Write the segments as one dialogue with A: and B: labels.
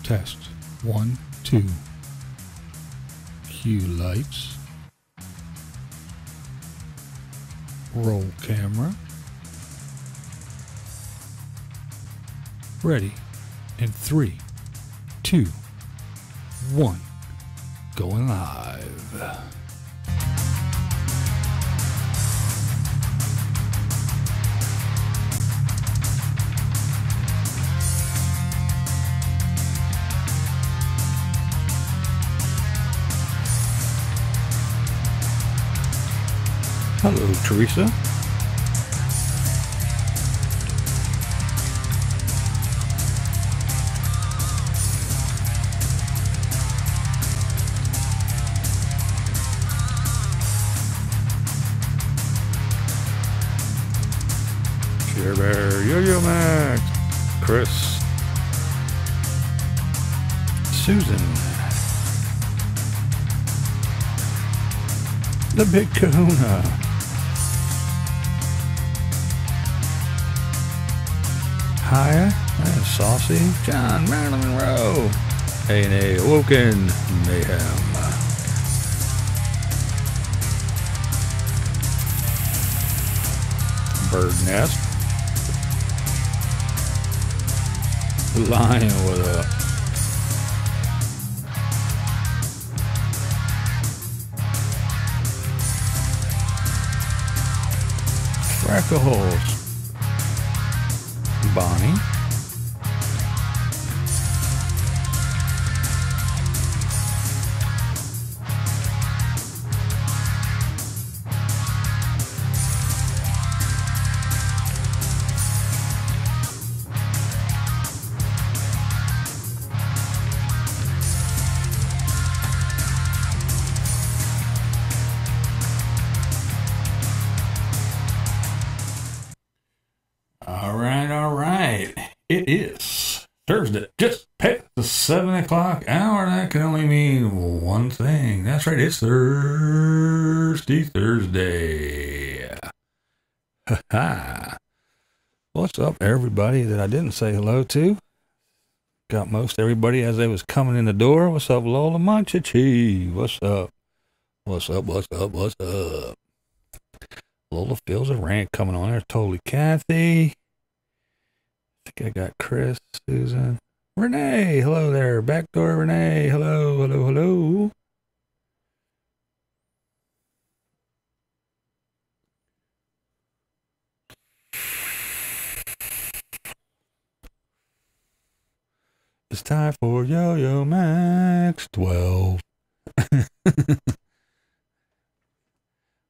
A: Test 1, 2. Cue lights. Roll camera. Ready in 3, 2, 1. Going live. Hello, Teresa. Care Bear, Yo-Yo Max, Chris, Susan, the Big Kahuna. Hiya, that's Saucy, John, Marilyn Monroe, A&A, Awoken, Mayhem, Bird Nest, Lion with a Freckles, Bonnie, all right. It is Thursday, just past the 7 o'clock hour. That can only mean one thing. That's right, it's Thirsty Thursday. Ha. What's up, everybody that I didn't say hello to? Got most everybody as they was coming in the door. What's up, Lola Monchichi? What's up? What's up? What's up? What's up? Lola feels a rant coming on there. Totally Kathy. I think I got Chris, Susan, Renee. Hello there. Backdoor Renee. Hello, hello, hello. It's time for Yo-Yo Max 12.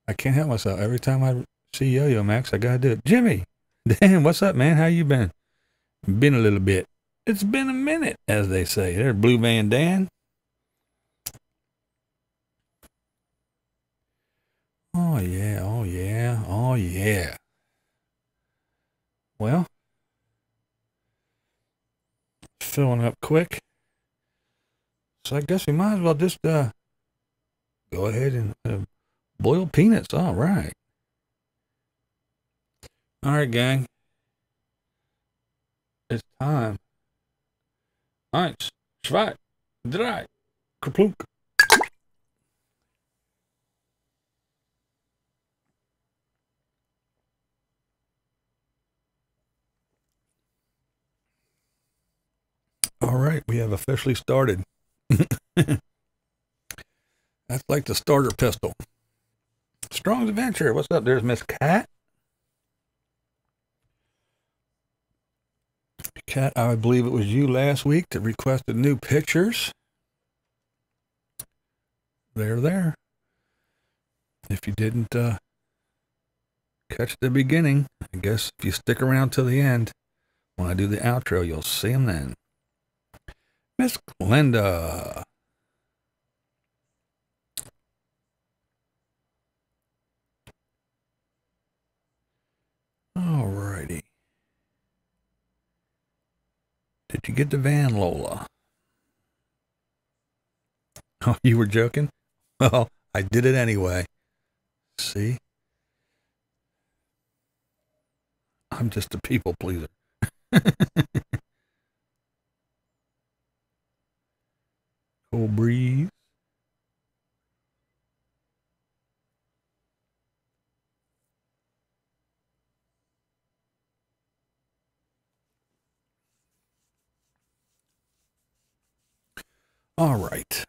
A: I can't help myself. Every time I see Yo-Yo Max, I gotta do it. Jimmy, damn, what's up, man? How you been? Been a little bit. It's been a minute, as they say. There's Blue Van Dan. Oh, yeah, oh, yeah, oh, yeah. Well, filling up quick. So I guess we might as well just go ahead and boil peanuts. All right. All right, gang. It's time. Eins, zwei, drei, kaplunk. All right, we have officially started. That's like the starter pistol. Strong's Adventure. What's up? There's Miss Cat. Cat, I believe it was you last week that requested new pictures. They're there. If you didn't catch the beginning, I guess if you stick around till the end, when I do the outro, you'll see them then. Miss Glenda. Alrighty. Did you get the van, Lola? Oh, you were joking? Well, I did it anyway. See? I'm just a people pleaser. Cold breeze. All right.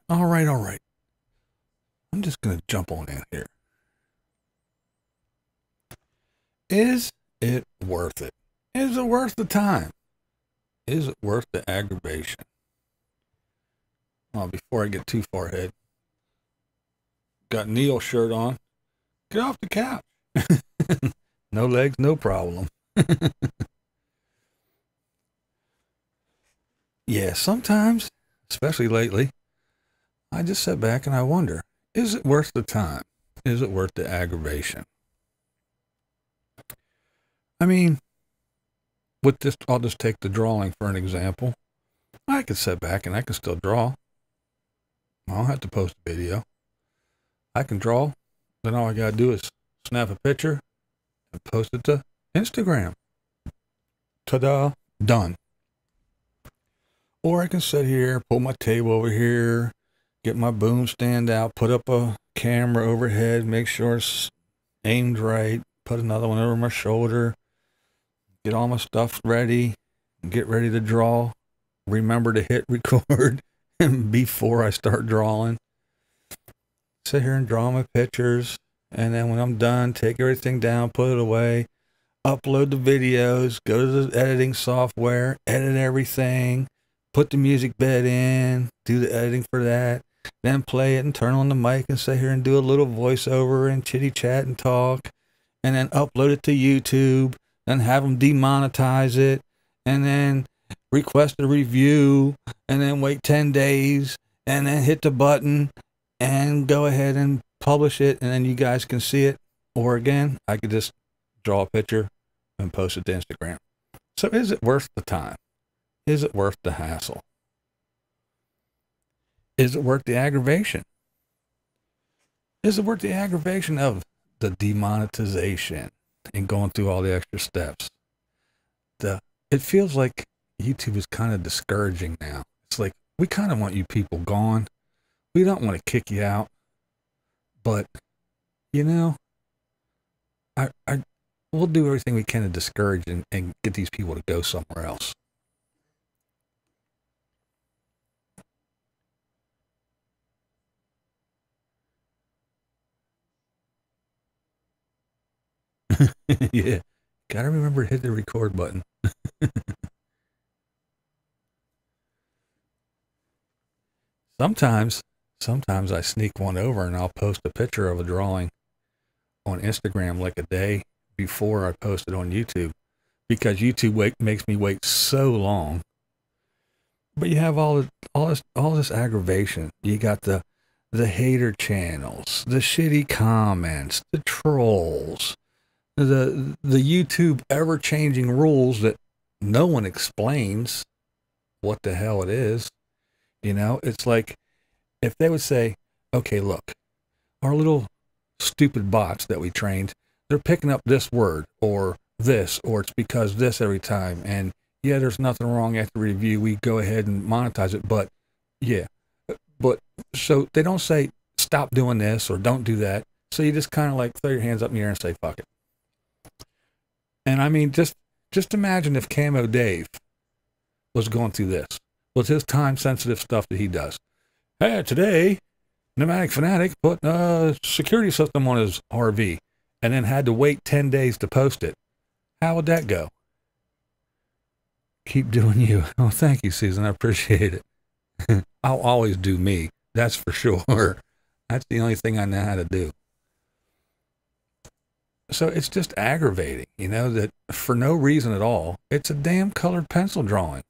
A: I'm just going to jump on in here. Is it worth it? Is it worth the time? Is it worth the aggravation? Well, before I get too far ahead, got Neil's shirt on. Get off the couch. No legs, no problem. Yeah, sometimes, especially lately, I just sit back and I wonder, is it worth the time? Is it worth the aggravation? I mean, with this, I'll just take the drawing for an example. I could sit back and I can still draw. I don't have to post a video. I can draw. Then all I gotta do is snap a picture and post it to Instagram. Ta-da, done. Or I can sit here, pull my table over here, get my boom stand out, put up a camera overhead, make sure it's aimed right, put another one over my shoulder, get all my stuff ready, get ready to draw, remember to hit record before I start drawing. Sit here and draw my pictures, and then when I'm done, take everything down, put it away, upload the videos, go to the editing software, edit everything, put the music bed in, do the editing for that, then play it and turn on the mic and sit here and do a little voiceover and chitty chat and talk, and then upload it to YouTube, then have them demonetize it, and then request a review, and then wait 10 days, and then hit the button and go ahead and publish it, and then you guys can see it. Or again, I could just draw a picture and post it to Instagram. So is it worth the time? Is it worth the hassle? Is it worth the aggravation? Is it worth the aggravation of the demonetization and going through all the extra steps? It feels like YouTube is kind of discouraging now. It's like, we kind of want you people gone. We don't want to kick you out. But, you know, we'll do everything we can to discourage and get these people to go somewhere else. Yeah, gotta remember to hit the record button. Sometimes I sneak one over and I'll post a picture of a drawing on Instagram like a day before I post it on YouTube, because YouTube makes me wait so long. But you have all this aggravation. You got the hater channels, the shitty comments, the trolls, the YouTube ever-changing rules that no one explains what the hell it is. You know, it's like if they would say, okay, look, our little stupid bots that we trained, they're picking up this word or this, or it's because this every time. And yeah, there's nothing wrong after review. We go ahead and monetize it. But yeah, but so they don't say stop doing this or don't do that. So you just kind of like throw your hands up in the air and say, fuck it. And I mean, just imagine if Camo Dave was going through this with his time sensitive stuff that he does. Hey, today, Pneumatic Fanatic put a security system on his RV and then had to wait 10 days to post it. How would that go? Keep doing you. Oh, thank you, Susan. I appreciate it. I'll always do me. That's for sure. That's the only thing I know how to do. So it's just aggravating, you know, that for no reason at all, it's a damn colored pencil drawing.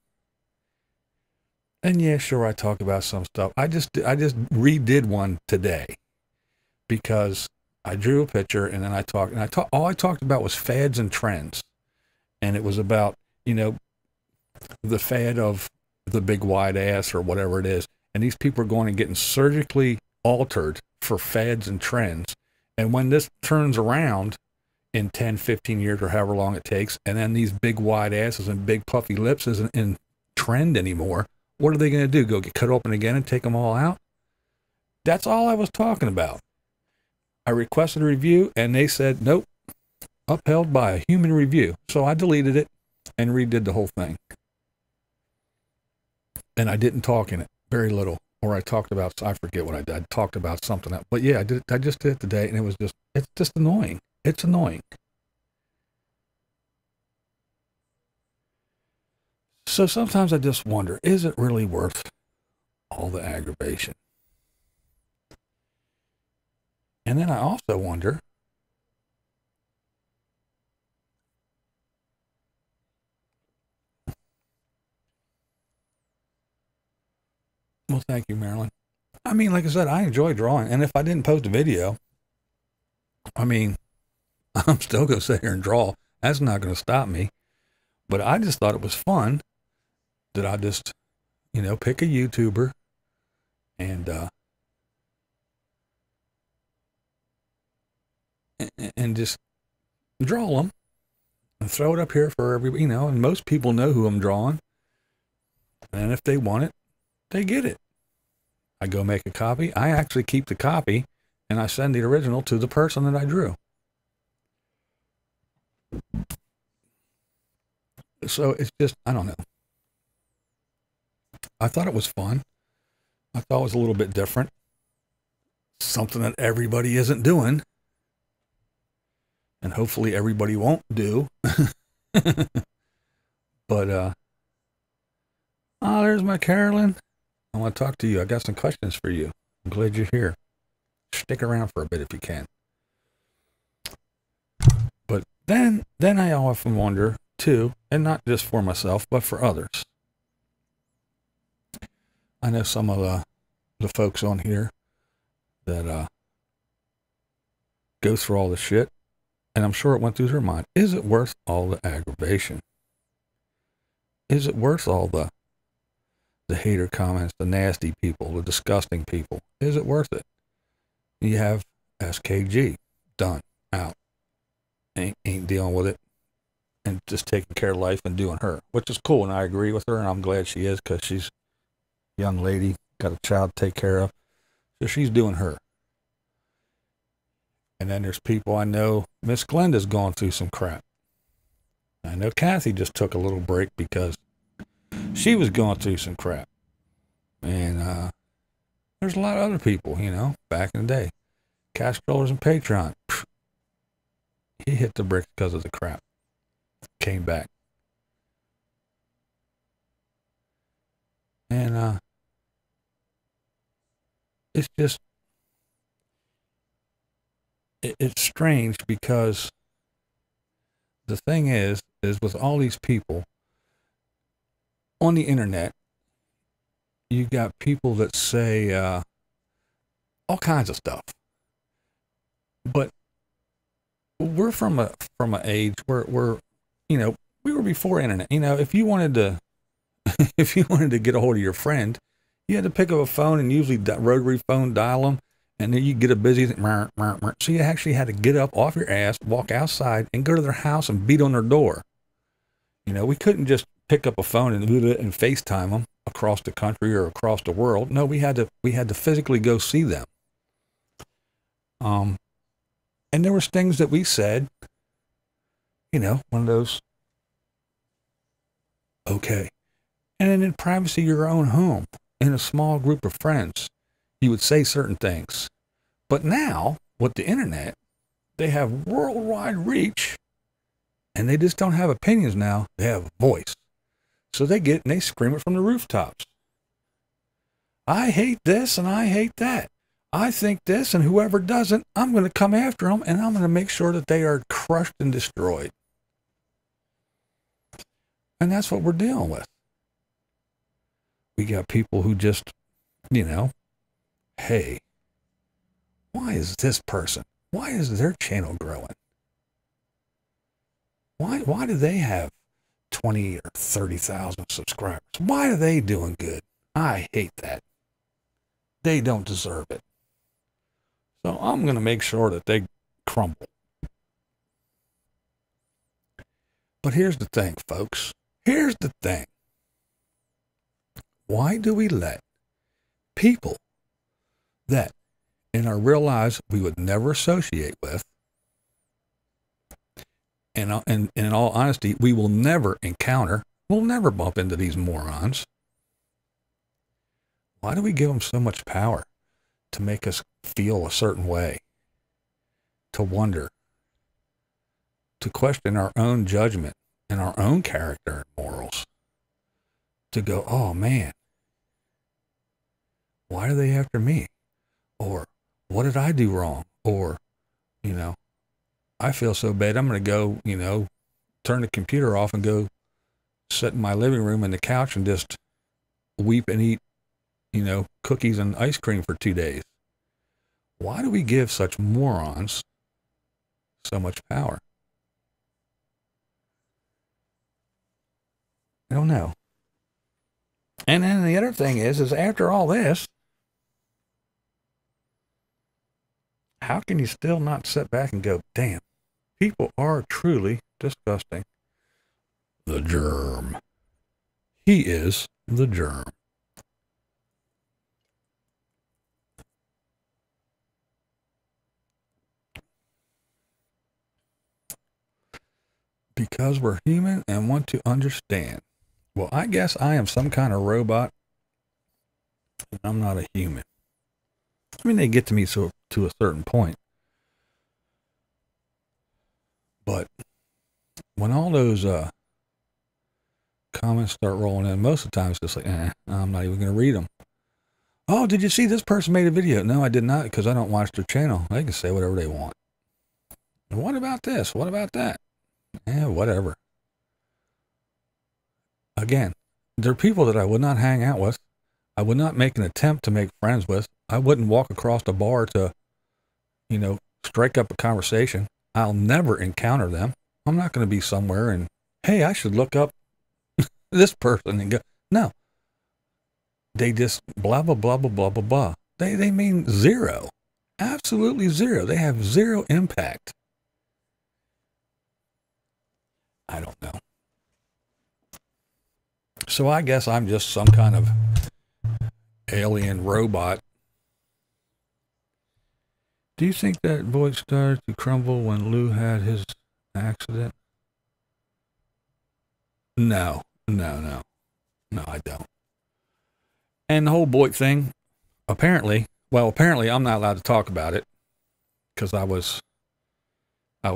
A: And yeah, sure, I talk about some stuff. I just redid one today because I drew a picture and then all I talked about was fads and trends. And it was about, you know, the fad of the big wide ass or whatever it is. And these people are going and getting surgically altered for fads and trends. And when this turns around in 10, 15 years or however long it takes, and then these big wide asses and big puffy lips isn't in trend anymore, What are they going to do? Go get cut open again and take them all out? That's all I was talking about. I requested a review, and they said, nope, upheld by a human review. So I deleted it and redid the whole thing. And I didn't talk in it, very little. Or I talked about, I forget what I did. I talked about something else. But yeah, I just did it today, and it's just annoying. It's annoying. So sometimes I just wonder, is it really worth all the aggravation? And then I also wonder, well, thank you, Marilyn. I mean, like I said, I enjoy drawing. And if I didn't post a video, I mean, I'm still going to sit here and draw. That's not going to stop me. But I just thought it was fun that I just, pick a YouTuber and just draw them and throw it up here for everybody, and most people know who I'm drawing. And if they want it, they get it. I go make a copy. I actually keep the copy and I send the original to the person that I drew. So it's just, I don't know. I thought it was fun. I thought it was a little bit different. Something that everybody isn't doing. And hopefully everybody won't do. But, there's my Carolyn. I want to talk to you. I got some questions for you. I'm glad you're here. Stick around for a bit if you can. But then I often wonder, too, and not just for myself, but for others. I know some of the folks on here that go through all the shit, and I'm sure it went through their mind. Is it worth all the aggravation? Is it worth all the hater comments, the nasty people, the disgusting people? Is it worth it? You have SKG, done, out, ain't dealing with it, and just taking care of life and doing her, which is cool, and I agree with her, and I'm glad she is, because she's a young lady, got a child to take care of, so she's doing her. And then there's people I know, Miss Glenda's gone through some crap. I know Kathy just took a little break because she was going through some crap. And there's a lot of other people, back in the day. Cash Strollers and Patreon. He hit the bricks because of the crap. Came back. And it's just, it's strange because the thing is with all these people on the internet, you got people that say all kinds of stuff. But we're from an age where we were before internet. If you wanted to get a hold of your friend, you had to pick up a phone and usually rotary phone dial them, and then you get a busy thing. So you actually had to get up off your ass, walk outside, and go to their house and beat on their door. We couldn't just pick up a phone and FaceTime them across the country or across the world. No, we had to physically go see them. And there was things that we said, one of those, okay. And then in privacy of your own home, in a small group of friends, you would say certain things. But now, with the internet, they have worldwide reach, and they just don't have opinions now. They have a voice. So they get and they scream it from the rooftops. I hate this and I hate that. I think this, and whoever doesn't, I'm going to come after them, and I'm going to make sure that they are crushed and destroyed. And that's what we're dealing with. We got people who just, hey, why is this person, why is their channel growing? Why do they have 20 or 30,000 subscribers? Why are they doing good? I hate that. They don't deserve it. So I'm going to make sure that they crumble. But here's the thing, folks. Here's the thing. why do we let people that in our real lives we would never associate with, and in all honesty, we will never encounter, we'll never bump into these morons. Why do we give them so much power to make us feel a certain way, to wonder, to question our own judgment and our own character and morals, to go, oh man, why are they after me? Or what did I do wrong? Or, you know, I feel so bad, I'm going to go, you know, turn the computer off and go sit in my living room on the couch and just weep and eat, you know, cookies and ice cream for 2 days. Why do we give such morons so much power? I don't know. And then the other thing is after all this, how can you still not sit back and go, damn, people are truly disgusting. The germ. He is the germ. Because we're human and want to understand. Well, I guess I am some kind of robot, and I'm not a human. I mean, they get to me to a certain point. But when all those comments start rolling in, most of the time it's just like, I'm not even going to read them. Oh, did you see this person made a video? No, I did not, because I don't watch their channel. They can say whatever they want. And what about this? What about that? Whatever. Again, there are people that I would not hang out with. I would not make an attempt to make friends with. I wouldn't walk across the bar to, you know, strike up a conversation. I'll never encounter them. I'm not going to be somewhere and, hey, I should look up this person and go, no. They just blah, blah, blah, blah, blah, blah, blah. They mean zero. Absolutely zero. They have zero impact. I don't know. So I guess I'm just some kind of alien robot. Do you think that voice started to crumble when Lou had his accident? No, I don't. And the whole Boyd thing, apparently I'm not allowed to talk about it because I was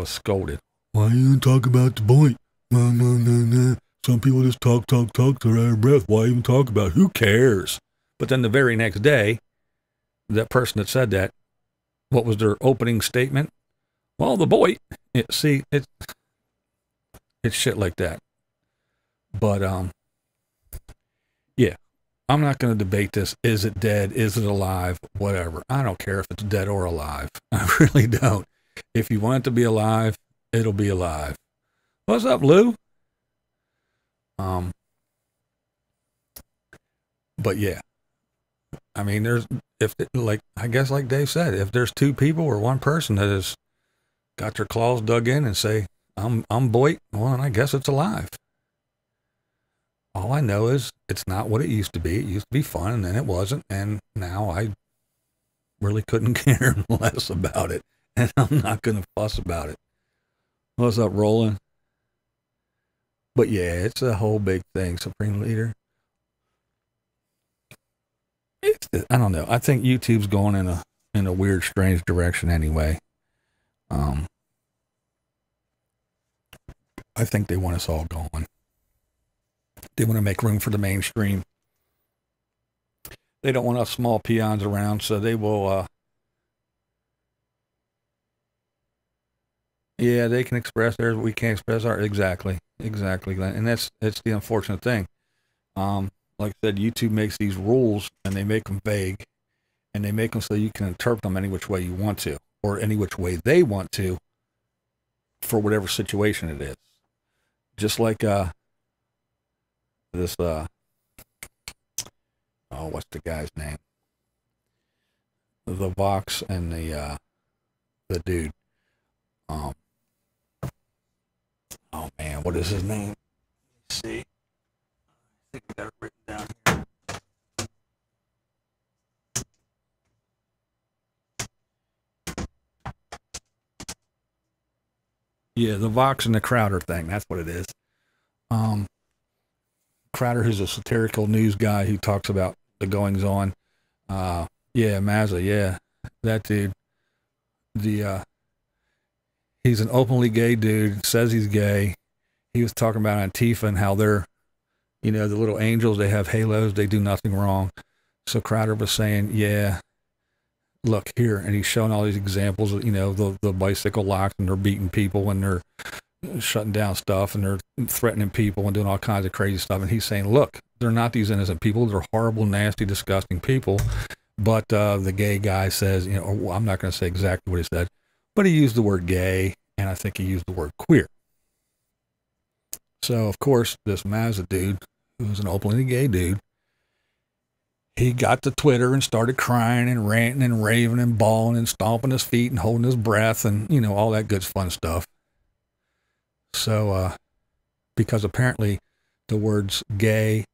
A: scolded. Why you even talk about the Boyd? No. Some people just talk till they're out of breath. Why even talk about it? Who cares? But then the very next day, that person that said that, what was their opening statement? Well, the Boyd. It's shit like that. But yeah, I'm not going to debate this. Is it dead? Is it alive? Whatever. I don't care if it's dead or alive. I really don't. If you want it to be alive, it'll be alive. What's up, Lou? But yeah, I mean, I guess like Dave said, if there's two people or one person that has got their claws dug in and say, I'm Boyd, well, I guess it's alive. All I know is it's not what it used to be. It used to be fun, and then it wasn't, and now I really couldn't care less about it, and I'm not going to fuss about it. What's up, Roland? But yeah, it's a whole big thing, Supreme Leader. I don't know. I think YouTube's going in a weird, strange direction anyway. I think they want us all gone. They want to make room for the mainstream. They don't want us small peons around, so they will, yeah, they can express theirs, but we can't express ours. Exactly, Glenn. And that's the unfortunate thing. Like I said, YouTube makes these rules, and they make them vague, and they make them so you can interpret them any which way you want to, or any which way they want to, for whatever situation it is. Just like this what's the guy's name? The Vox and the dude. Oh man, what is his name? Let's see. I think I got it written down here. Yeah, the Vox and the Crowder thing. That's what it is. Crowder, who's a satirical news guy who talks about the goings on. Yeah, Mazza, yeah. That dude. He's an openly gay dude, says he's gay. He was talking about Antifa and how they're, the little angels, they have halos, they do nothing wrong. So Crowder was saying, yeah, look here. And he's showing all these examples of, the bicycle locks, and they're beating people and they're shutting down stuff and they're threatening people and doing all kinds of crazy stuff. And he's saying, look, they're not these innocent people. They're horrible, nasty, disgusting people. But the gay guy says, I'm not going to say exactly what he said, but he used the word gay, and I think he used the word queer. So, of course, this Mazda dude, who's an openly gay dude, he got to Twitter and started crying and ranting and raving and bawling and stomping his feet and holding his breath and, all that good fun stuff. So, because apparently the words gay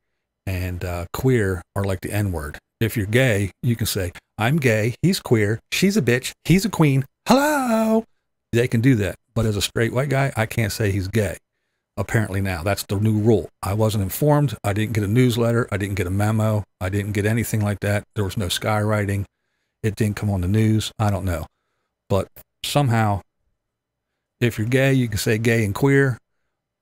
A: and queer are like the N-word. If you're gay, you can say, I'm gay, he's queer, she's a bitch, he's a queen, hello. They can do that. But as a straight white guy, I can't say he's gay. Apparently now, that's the new rule. I wasn't informed. I didn't get a newsletter. I didn't get a memo. I didn't get anything like that. There was no skywriting. It didn't come on the news. I don't know. But somehow, if you're gay, you can say gay and queer.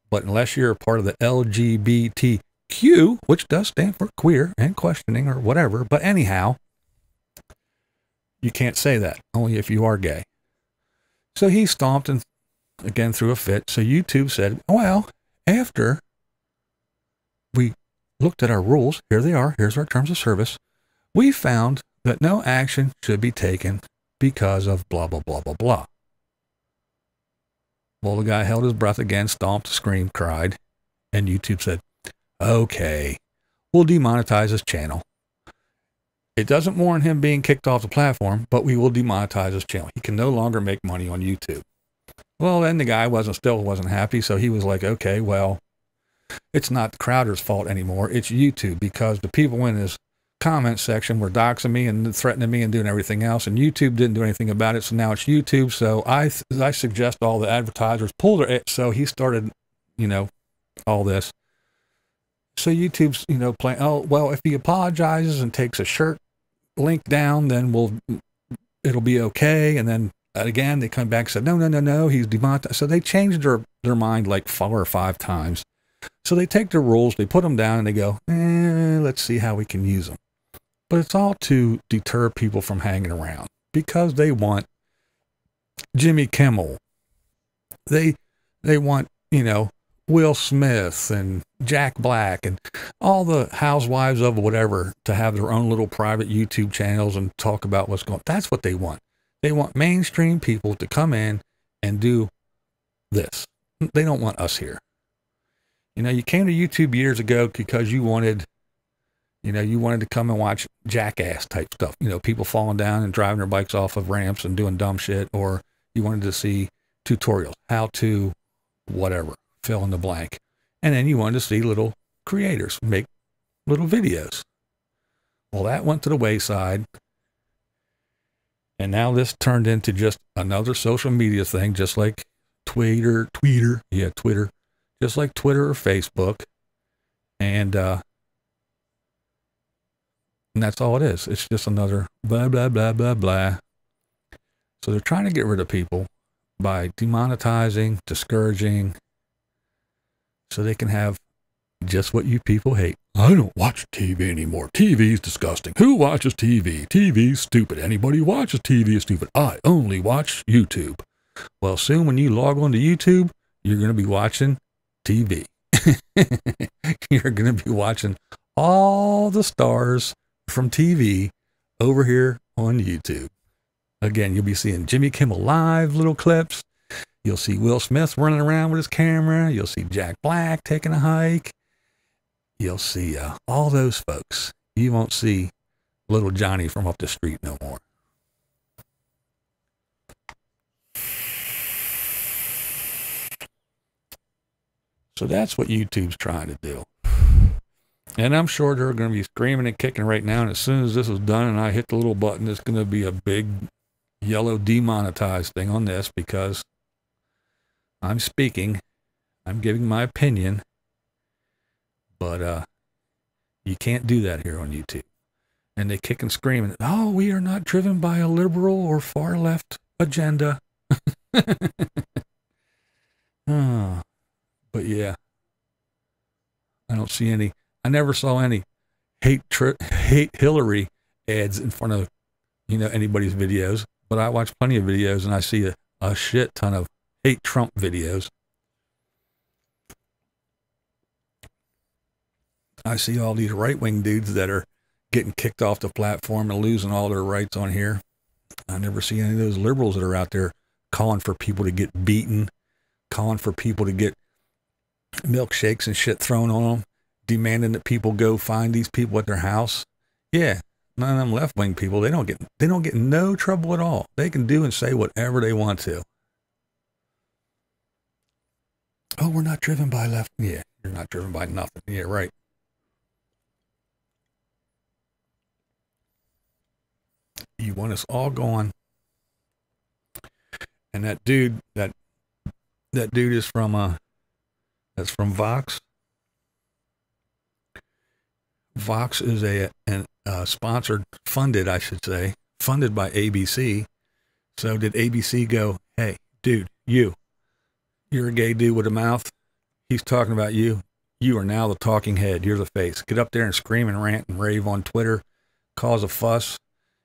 A: But unless you're a part of the LGBTQ, which does stand for queer and questioning or whatever, but anyhow, you can't say that. Only if you are gay. So he stomped and again threw a fit. So YouTube said, well, after we looked at our rules, here they are, here's our terms of service, we found that no action should be taken because of blah, blah, blah, blah, blah. Well, the guy held his breath again, stomped, screamed, cried, and YouTube said, okay, we'll demonetize his channel. It doesn't warrant him being kicked off the platform, but we will demonetize his channel. He can no longer make money on YouTube. Well, then the guy still wasn't happy, so he was like, okay, well, it's not Crowder's fault anymore. It's YouTube, because the people in his comment section were doxing me and threatening me and doing everything else, and YouTube didn't do anything about it, so now it's YouTube. So I suggest all the advertisers pull their... So he started, all this. So YouTube's, playing, oh, well, if he apologizes and takes a shirt link down, then it'll be okay. And then again, they come back and said, no, he's demonetized. So they changed their mind like 4 or 5 times. So they take their rules, they put them down, and they go, let's see how we can use them. But it's all to deter people from hanging around, because they want Jimmy Kimmel. They want, Will Smith and Jack Black and all the housewives of whatever to have their own little private YouTube channels and talk about what's going on. That's what they want. They want mainstream people to come in and do this. They don't want us here. You came to YouTube years ago because you wanted to come and watch jackass type stuff. People falling down and driving their bikes off of ramps and doing dumb shit, or you wanted to see tutorials, how to whatever, fill in the blank. And then you wanted to see little creators make little videos. Well, that went to the wayside. And now this turned into just another social media thing, just like Twitter, just like Twitter or Facebook. And that's all it is. It's just another blah, blah, blah, blah, blah. So they're trying to get rid of people by demonetizing, discouraging, so they can have just what you people hate. I don't watch TV anymore. TV's disgusting. Who watches TV? TV's stupid. Anybody who watches TV is stupid. I only watch YouTube. Well, soon when you log on to YouTube, you're going to be watching TV. You're going to be watching all the stars from TV over here on YouTube. Again, you'll be seeing Jimmy Kimmel Live little clips. You'll see Will Smith running around with his camera. You'll see Jack Black taking a hike. You'll see all those folks. You won't see little Johnny from up the street no more. So that's what YouTube's trying to do. And I'm sure they're going to be screaming and kicking right now. And as soon as this is done and I hit the little button, it's going to be a big yellow demonetized thing on this, because I'm speaking. I'm giving my opinion. But you can't do that here on YouTube. And they kick and scream, oh, we are not driven by a liberal or far left agenda. Oh, but yeah, I don't see any. I never saw any hate Hillary ads in front of, anybody's videos. But I watch plenty of videos and I see a shit ton of hate Trump videos. I see all these right-wing dudes that are getting kicked off the platform and losing all their rights on here. I never see any of those liberals that are out there calling for people to get beaten, calling for people to get milkshakes and shit thrown on them, demanding that people go find these people at their house. Yeah, none of them left-wing people, they don't get no trouble at all. They can do and say whatever they want to. Oh, we're not driven by left. Yeah, you're not driven by nothing. Yeah, right. You want us all gone. And that dude is from that's from Vox. Vox is a sponsored, funded, I should say, funded by ABC. So did ABC go, hey, dude, you're a gay dude with a mouth. He's talking about you. You are now the talking head. You're the face. Get up there and scream and rant and rave on Twitter, cause a fuss.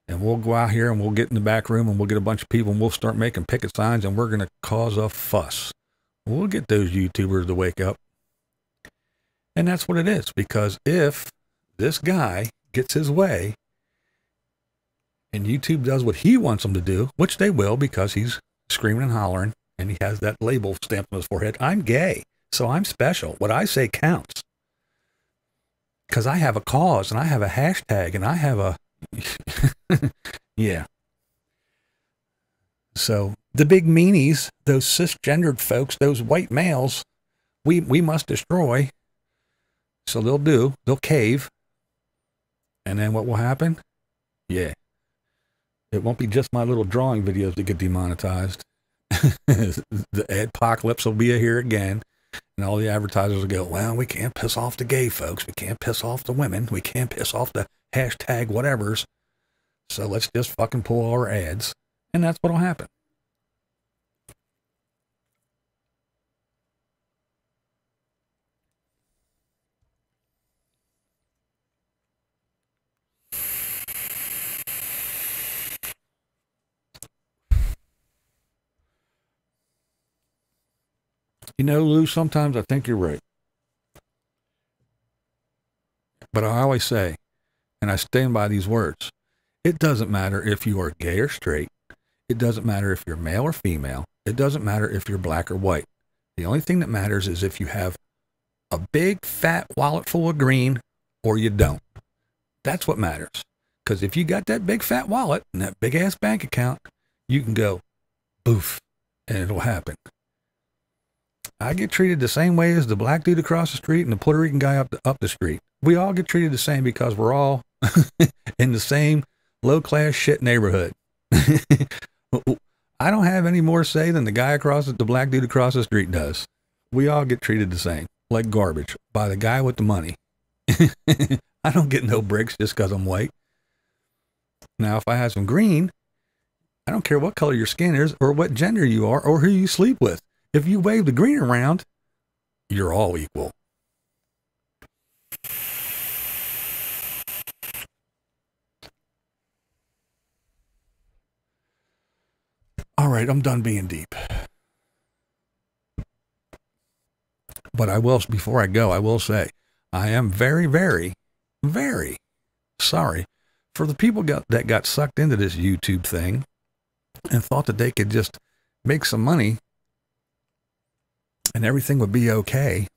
A: And we'll go out here and we'll get in the back room and we'll get a bunch of people and we'll start making picket signs and we're going to cause a fuss. We'll get those YouTubers to wake up. And that's what it is. Because if this guy gets his way and YouTube does what he wants them to do, which they will because he's screaming and hollering and he has that label stamped on his forehead, I'm gay, so I'm special. What I say counts. Because I have a cause and I have a hashtag and I have a yeah. So the big meanies, those cisgendered folks, those white males, we must destroy. So they'll cave. And then what will happen? Yeah. It won't be just my little drawing videos that get demonetized. The apocalypse will be here again. And all the advertisers will go, well, we can't piss off the gay folks. We can't piss off the women. We can't piss off the hashtag whatevers. So let's just fucking pull our ads. And that's what'll happen. Lou, sometimes I think you're right. But I always say, and I stand by these words, it doesn't matter if you are gay or straight. It doesn't matter if you're male or female. It doesn't matter if you're black or white. The only thing that matters is if you have a big fat wallet full of green or you don't. That's what matters. Because if you got that big fat wallet and that big ass bank account, you can go boof and it'll happen. I get treated the same way as the black dude across the street and the Puerto Rican guy up the street. We all get treated the same because we're all in the same low-class shit neighborhood. I don't have any more say than the black dude across the street does. We all get treated the same, like garbage, by the guy with the money. I don't get no breaks just because I'm white. Now, if I have some green, I don't care what color your skin is or what gender you are or who you sleep with. If you wave the green around, you're all equal. All right, I'm done being deep. But before I go, I will say, I am very, very, very sorry for the people that got sucked into this YouTube thing and thought that they could just make some money and everything would be okay.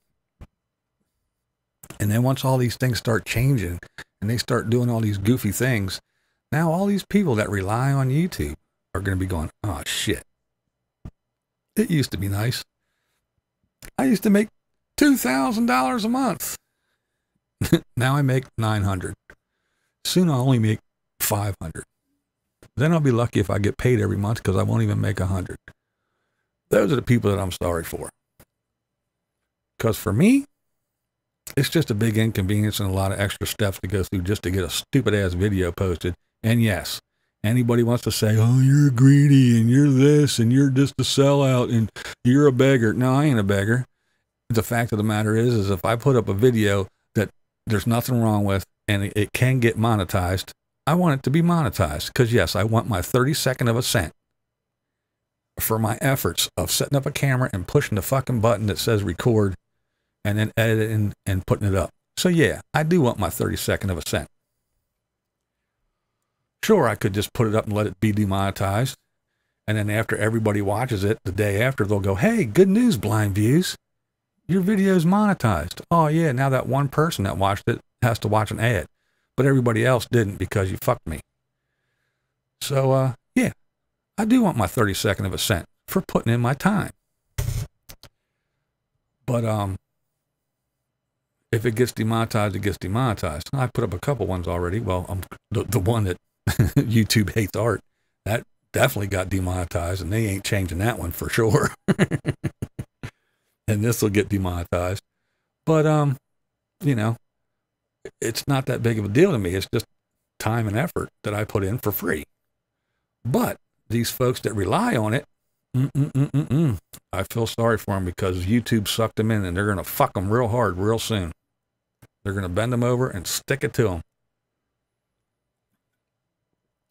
A: And then once all these things start changing and they start doing all these goofy things, now all these people that rely on YouTube are going to be going, oh shit. It used to be nice. I used to make $2,000 a month. Now I make $900. Soon I'll only make $500. Then I'll be lucky if I get paid every month because I won't even make $100. those are the people that I'm sorry for. Because for me, it's just a big inconvenience and a lot of extra steps to go through just to get a stupid ass video posted. And yes, anybody wants to say, oh, you're greedy and you're this and you're just a sellout and you're a beggar. No, I ain't a beggar. The fact of the matter is if I put up a video that there's nothing wrong with and it can get monetized, I want it to be monetized. Because yes, I want my 32nd of a cent for my efforts of setting up a camera and pushing the fucking button that says record and then editing and putting it up. So yeah, I do want my 32nd of a cent. Sure, I could just put it up and let it be demonetized. And then after everybody watches it, the day after, they'll go, hey, good news, BlindViews. Your video's monetized. Oh yeah, now that one person that watched it has to watch an ad. But everybody else didn't because you fucked me. So, yeah, I do want my 32nd of a cent for putting in my time. But, if it gets demonetized, it gets demonetized. I put up a couple ones already. Well, the one that YouTube hates art, that definitely got demonetized, and they ain't changing that one for sure. And this will get demonetized. But, you know, it's not that big of a deal to me. It's just time and effort that I put in for free. But these folks that rely on it, I feel sorry for them because YouTube sucked them in and they're going to fuck them real hard real soon. They're going to bend them over and stick it to them.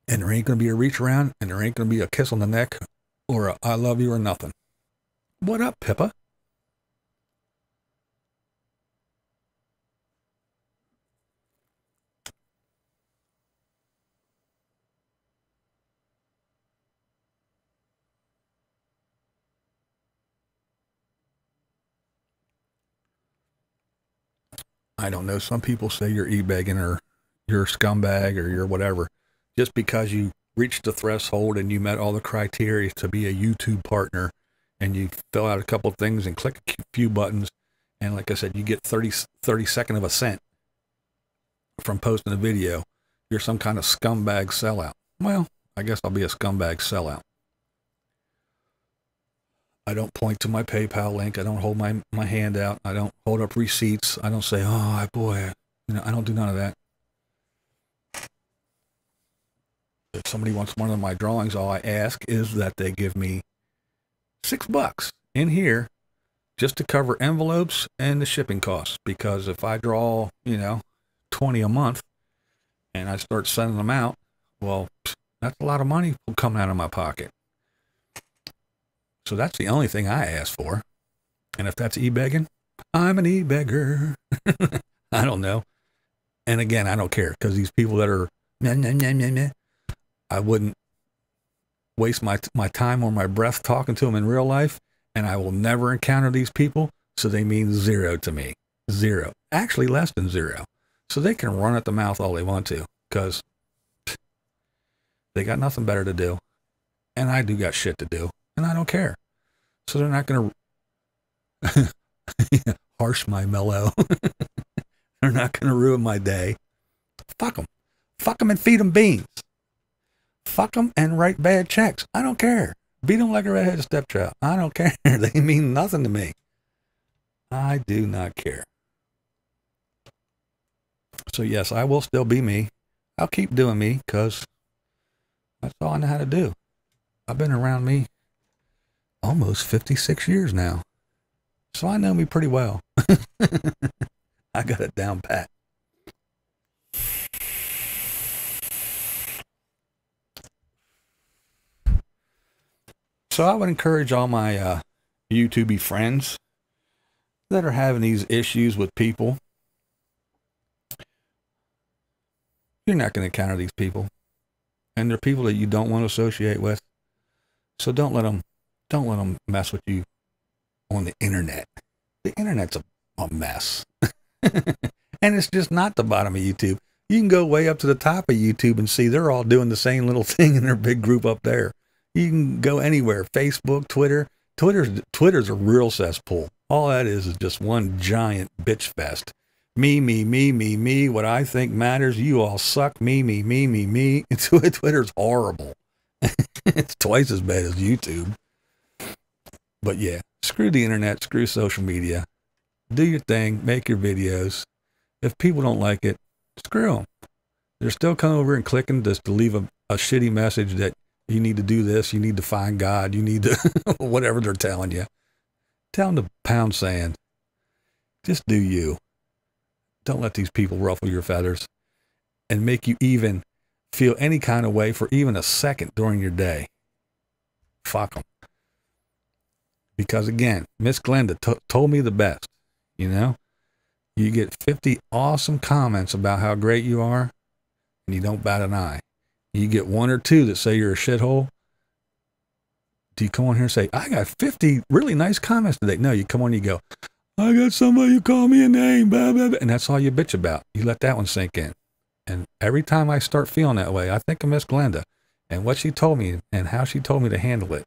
A: And there ain't going to be a reach around and there ain't going to be a kiss on the neck or a I love you or nothing. What up, Pippa? I don't know. Some people say you're e-begging or you're a scumbag or you're whatever. Just because you reached the threshold and you met all the criteria to be a YouTube partner and you fill out a couple of things and click a few buttons. And like I said, you get 32nd of a cent from posting a video. You're some kind of scumbag sellout. Well, I guess I'll be a scumbag sellout. I don't point to my PayPal link. I don't hold my hand out. I don't hold up receipts. I don't say, oh, boy, you know, I don't do none of that. If somebody wants one of my drawings, all I ask is that they give me $6 in here just to cover envelopes and the shipping costs. Because if I draw, you know, 20 a month and I start sending them out, well, that's a lot of money coming out of my pocket. So that's the only thing I ask for. And if that's e-begging, I'm an e-beggar. I don't know. And again, I don't care because these people that are, I wouldn't waste my time or my breath talking to them in real life. And I will never encounter these people. So they mean zero to me. Zero. Actually less than zero. So they can run at the mouth all they want to because they got nothing better to do. And I do got shit to do. And I don't care. So they're not going to harsh my mellow. They're not going to ruin my day. Fuck them. Fuck them and feed them beans. Fuck them and write bad checks. I don't care. Beat them like a redheaded stepchild. I don't care. They mean nothing to me. I do not care. So yes, I will still be me. I'll keep doing me because that's all I know how to do. I've been around me almost 56 years now. So I know me pretty well. I got it down pat. So I would encourage all my YouTube friends that are having these issues with people. You're not going to encounter these people. And they're people that you don't want to associate with. So don't let them mess with you on the internet. The internet's a mess. And it's just not the bottom of YouTube. You can go way up to the top of YouTube and see they're all doing the same little thing in their big group up there. You can go anywhere. Facebook, Twitter. Twitter's a real cesspool. All that is just one giant bitch fest. Me. What I think matters. You all suck. Me. Twitter's horrible. It's twice as bad as YouTube. But yeah, screw the internet, screw social media. Do your thing, make your videos. If people don't like it, screw them. They're still coming over and clicking just to leave a shitty message that you need to do this, you need to find God, you need to, whatever they're telling you. Tell them to pound sand. Just do you. Don't let these people ruffle your feathers and make you even feel any kind of way for even a second during your day. Fuck them. Because again, Miss Glenda told me the best, you know? You get 50 awesome comments about how great you are, and you don't bat an eye. You get one or two that say you're a shithole. Do you come on here and say, I got 50 really nice comments today? No, you come on and you go, I got somebody who called me a name, blah, blah, blah. And that's all you bitch about. You let that one sink in. And every time I start feeling that way, I think of Miss Glenda and what she told me and how she told me to handle it.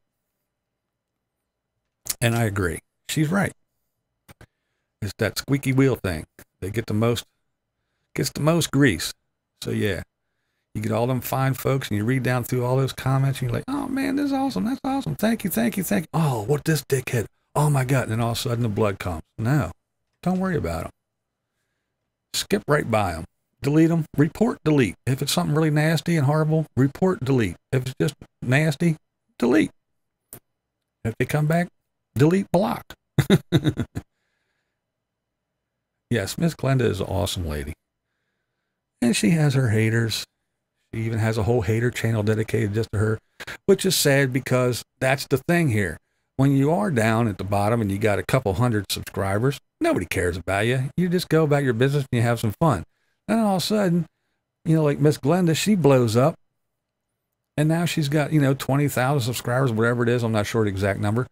A: And I agree. She's right. It's that squeaky wheel thing. They get the most, gets the most grease. So yeah, you get all them fine folks and you read down through all those comments and you're like, oh man, this is awesome. That's awesome. Thank you, thank you, thank you. Oh, what this dickhead. Oh my God. And then all of a sudden the blood comes. No, don't worry about them. Skip right by them. Delete them. Report, delete. If it's something really nasty and horrible, report, delete. If it's just nasty, delete. If they come back, delete, block. Yes, Miss Glenda is an awesome lady. And she has her haters. She even has a whole hater channel dedicated just to her, which is sad because that's the thing here. When you are down at the bottom and you got a couple hundred subscribers, nobody cares about you. You just go about your business and you have some fun. And then all of a sudden, you know, like Miss Glenda, she blows up. And now she's got, 20,000 subscribers, whatever it is. I'm not sure the exact number.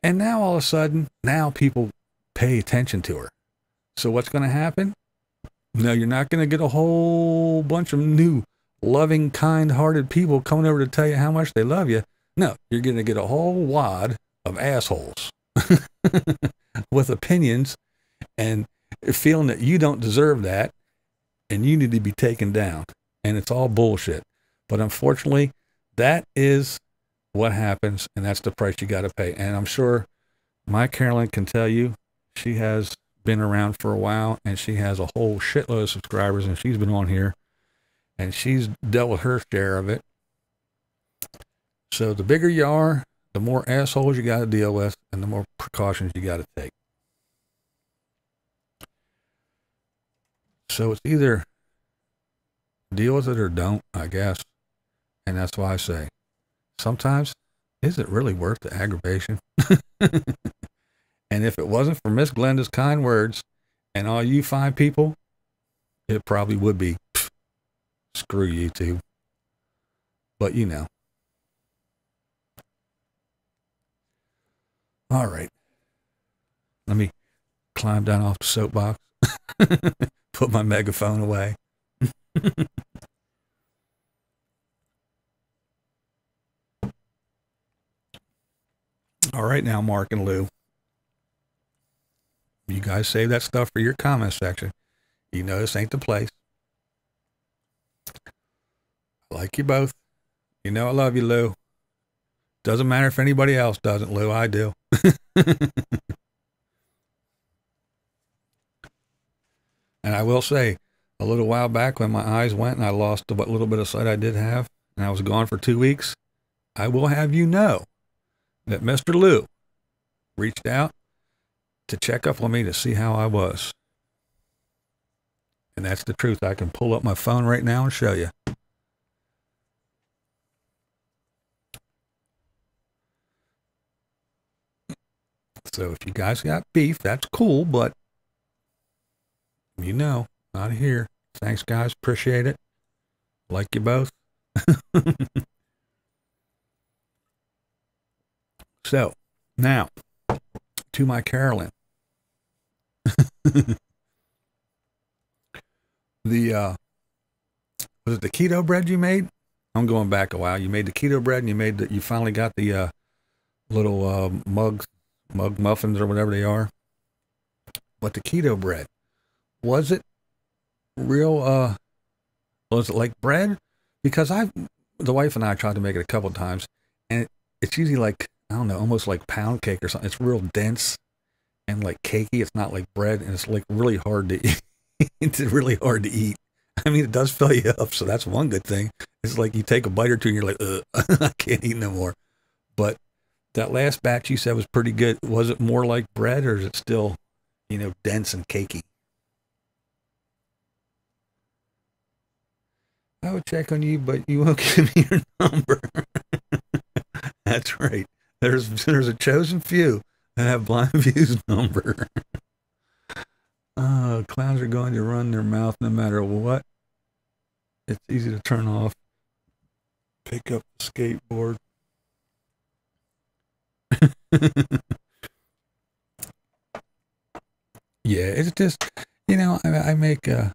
A: And now all of a sudden, now people pay attention to her. So what's going to happen? No, you're not going to get a whole bunch of new, loving, kind-hearted people coming over to tell you how much they love you. No, you're going to get a whole wad of assholes with opinions and feeling that you don't deserve that and you need to be taken down. And it's all bullshit. But unfortunately, that is what happens, and that's the price you got to pay. And I'm sure my Carolyn can tell you, she has been around for a while, and she has a whole shitload of subscribers, and she's been on here, and she's dealt with her share of it. So the bigger you are, the more assholes you got to deal with, and the more precautions you got to take. So it's either deal with it or don't, I guess. And that's why I say, sometimes, is it really worth the aggravation? And if it wasn't for Miss Glenda's kind words and all you fine people, it probably would be, screw you two. But you know. All right. Let me climb down off the soapbox. Put my megaphone away. All right now, Mark and Lou. You guys save that stuff for your comment section. You know this ain't the place. I like you both. You know I love you, Lou. Doesn't matter if anybody else doesn't, Lou. I do. And I will say, a little while back when my eyes went and I lost what little bit of sight I did have, and I was gone for 2 weeks, I will have you know that Mr. Lou reached out to check up on me to see how I was. And that's the truth. I can pull up my phone right now and show you. So if you guys got beef, that's cool, but you know, not here. Thanks, guys. Appreciate it. Like you both. So, now, to my Carolyn. Was it the keto bread you made? I'm going back a while. You made the keto bread and you finally got the little mug muffins or whatever they are. But the keto bread, was it real, was it like bread? Because the wife and I tried to make it a couple of times, and it's usually like, I don't don't know, almost like pound cake or something. It's real dense and like cakey. It's not like bread, and it's like really hard to eat. It's really hard to eat. I mean, it does fill you up, so that's one good thing. It's like you take a bite or two and you're like, I can't eat no more. But that last batch you said was pretty good. Was it more like bread, or is it still, you know, dense and cakey? I would check on you, but you won't give me your number. That's right. There's a chosen few that have BlindViews number. Clowns are going to run their mouth no matter what. It's easy to turn off. Pick up the skateboard. Yeah, it's just, you know, I make, I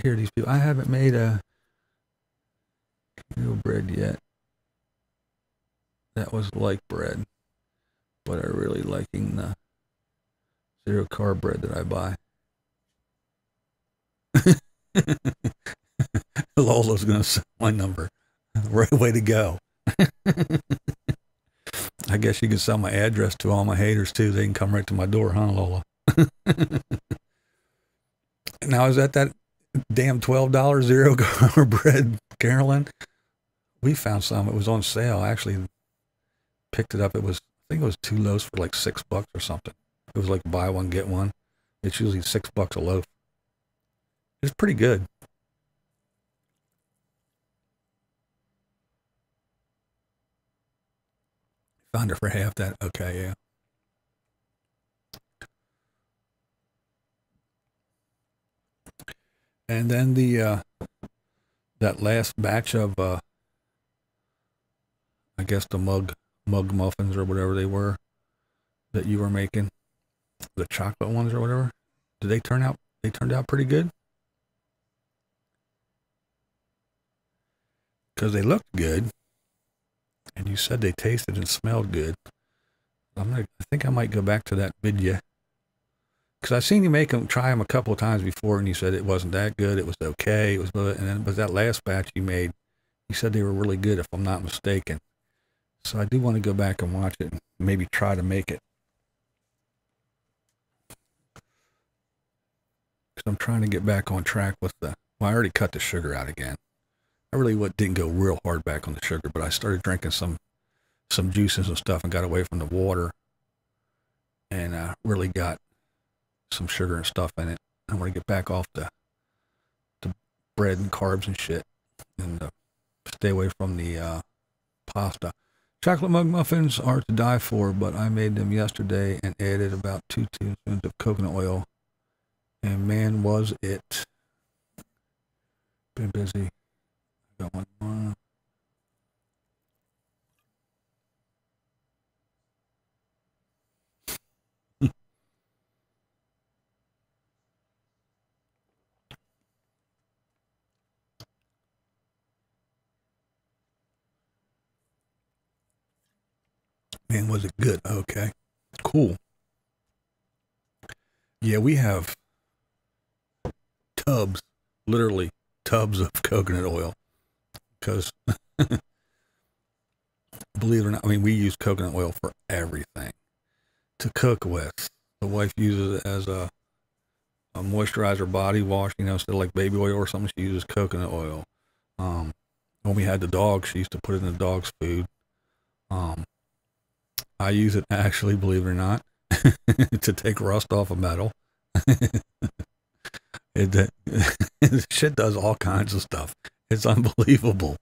A: hear these people, I haven't made a keto bread yet that was like bread, but I really liking the zero carb bread that I buy. Lola's gonna send my number. Right way to go. I guess you can sell my address to all my haters too. They can come right to my door, huh, Lola? Now, is that damn $12 zero carb bread, Carolyn? We found some. It was on sale. I actually picked it up. I think it was 2 loaves for like $6 or something. It was like buy one, get one. It's usually $6 a loaf. It's pretty good. Found it for half that. Okay, yeah. And then that last batch of I guess the mug muffins or whatever they were that you were making, the chocolate ones or whatever, did they turn out? They turned out pretty good. Because they looked good, and you said they tasted and smelled good. I think I might go back to that video, because I've seen you try them a couple of times before, and you said it wasn't that good. It was okay. It was, but that last batch you made, you said they were really good, if I'm not mistaken. So I do want to go back and watch it, and maybe try to make it, because I'm trying to get back on track with well, I already cut the sugar out again. I really didn't go real hard back on the sugar, but I started drinking some juices and stuff and got away from the water, and really got some sugar and stuff in it. I want to get back off the bread and carbs and shit, and stay away from the pasta. Chocolate mug muffins are to die for, but I made them yesterday and added about 2 teaspoons of coconut oil, and man, was it. Been busy. Got one more. Man, was it good? Okay, cool. Yeah, we have tubs, literally tubs of coconut oil, because believe it or not, I mean, we use coconut oil for everything to cook with. The wife uses it as a moisturizer body wash, you know, instead of like baby oil or something. She uses coconut oil. When we had the dog, she used to put it in the dog's food. I use it, actually, believe it or not, to take rust off of metal. It shit does all kinds of stuff. It's unbelievable.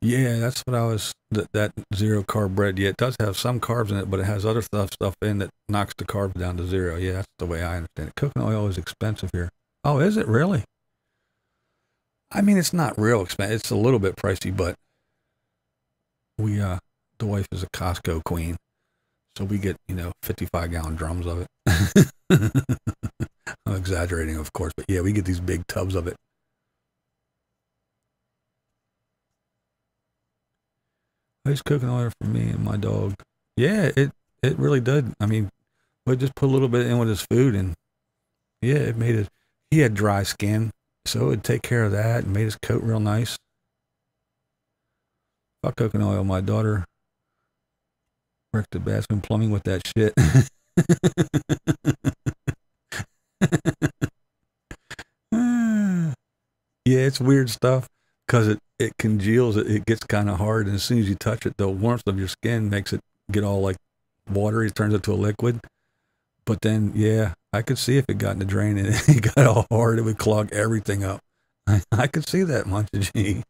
A: Yeah, that's what I was, that zero carb bread. Yeah, it does have some carbs in it, but it has other stuff in that knocks the carbs down to zero. Yeah, that's the way I understand it. Coconut oil is expensive here. Oh, is it really? I mean, it's not real expensive. It's a little bit pricey, but the wife is a Costco queen, so we get, 55-gallon drums of it. I'm exaggerating, of course, but yeah, we get these big tubs of it. I use coconut oil for me and my dog. Yeah, it really did. I mean, we just put a little bit in with his food, and Yeah, it made it. He had dry skin, so it would take care of that and made his coat real nice. Fuck coconut oil. My daughter worked the bathroom plumbing with that shit. Yeah, it's weird stuff because it congeals. It gets kind of hard, and as soon as you touch it, the warmth of your skin makes it get all like watery. It turns into a liquid. But then, yeah, I could see if it got in the drain and it got all hard, it would clog everything up. I could see that, Muncha G.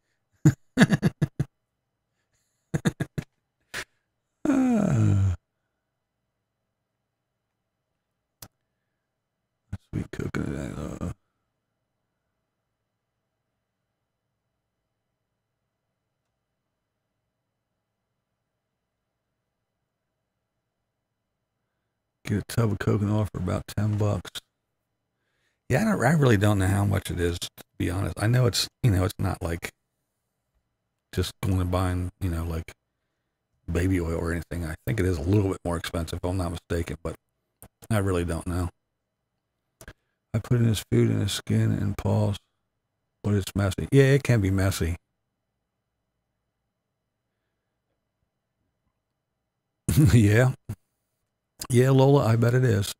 A: Sweet coconut. Get a tub of coconut oil for about $10. Yeah, I really don't know how much it is, to be honest. I know it's it's not like just going and buying like baby oil or anything. I think it is a little bit more expensive, if I'm not mistaken, but I really don't know. I put in his food in his skin and paws, but it's messy. Yeah, it can be messy. Yeah. Yeah, Lola, I bet it is.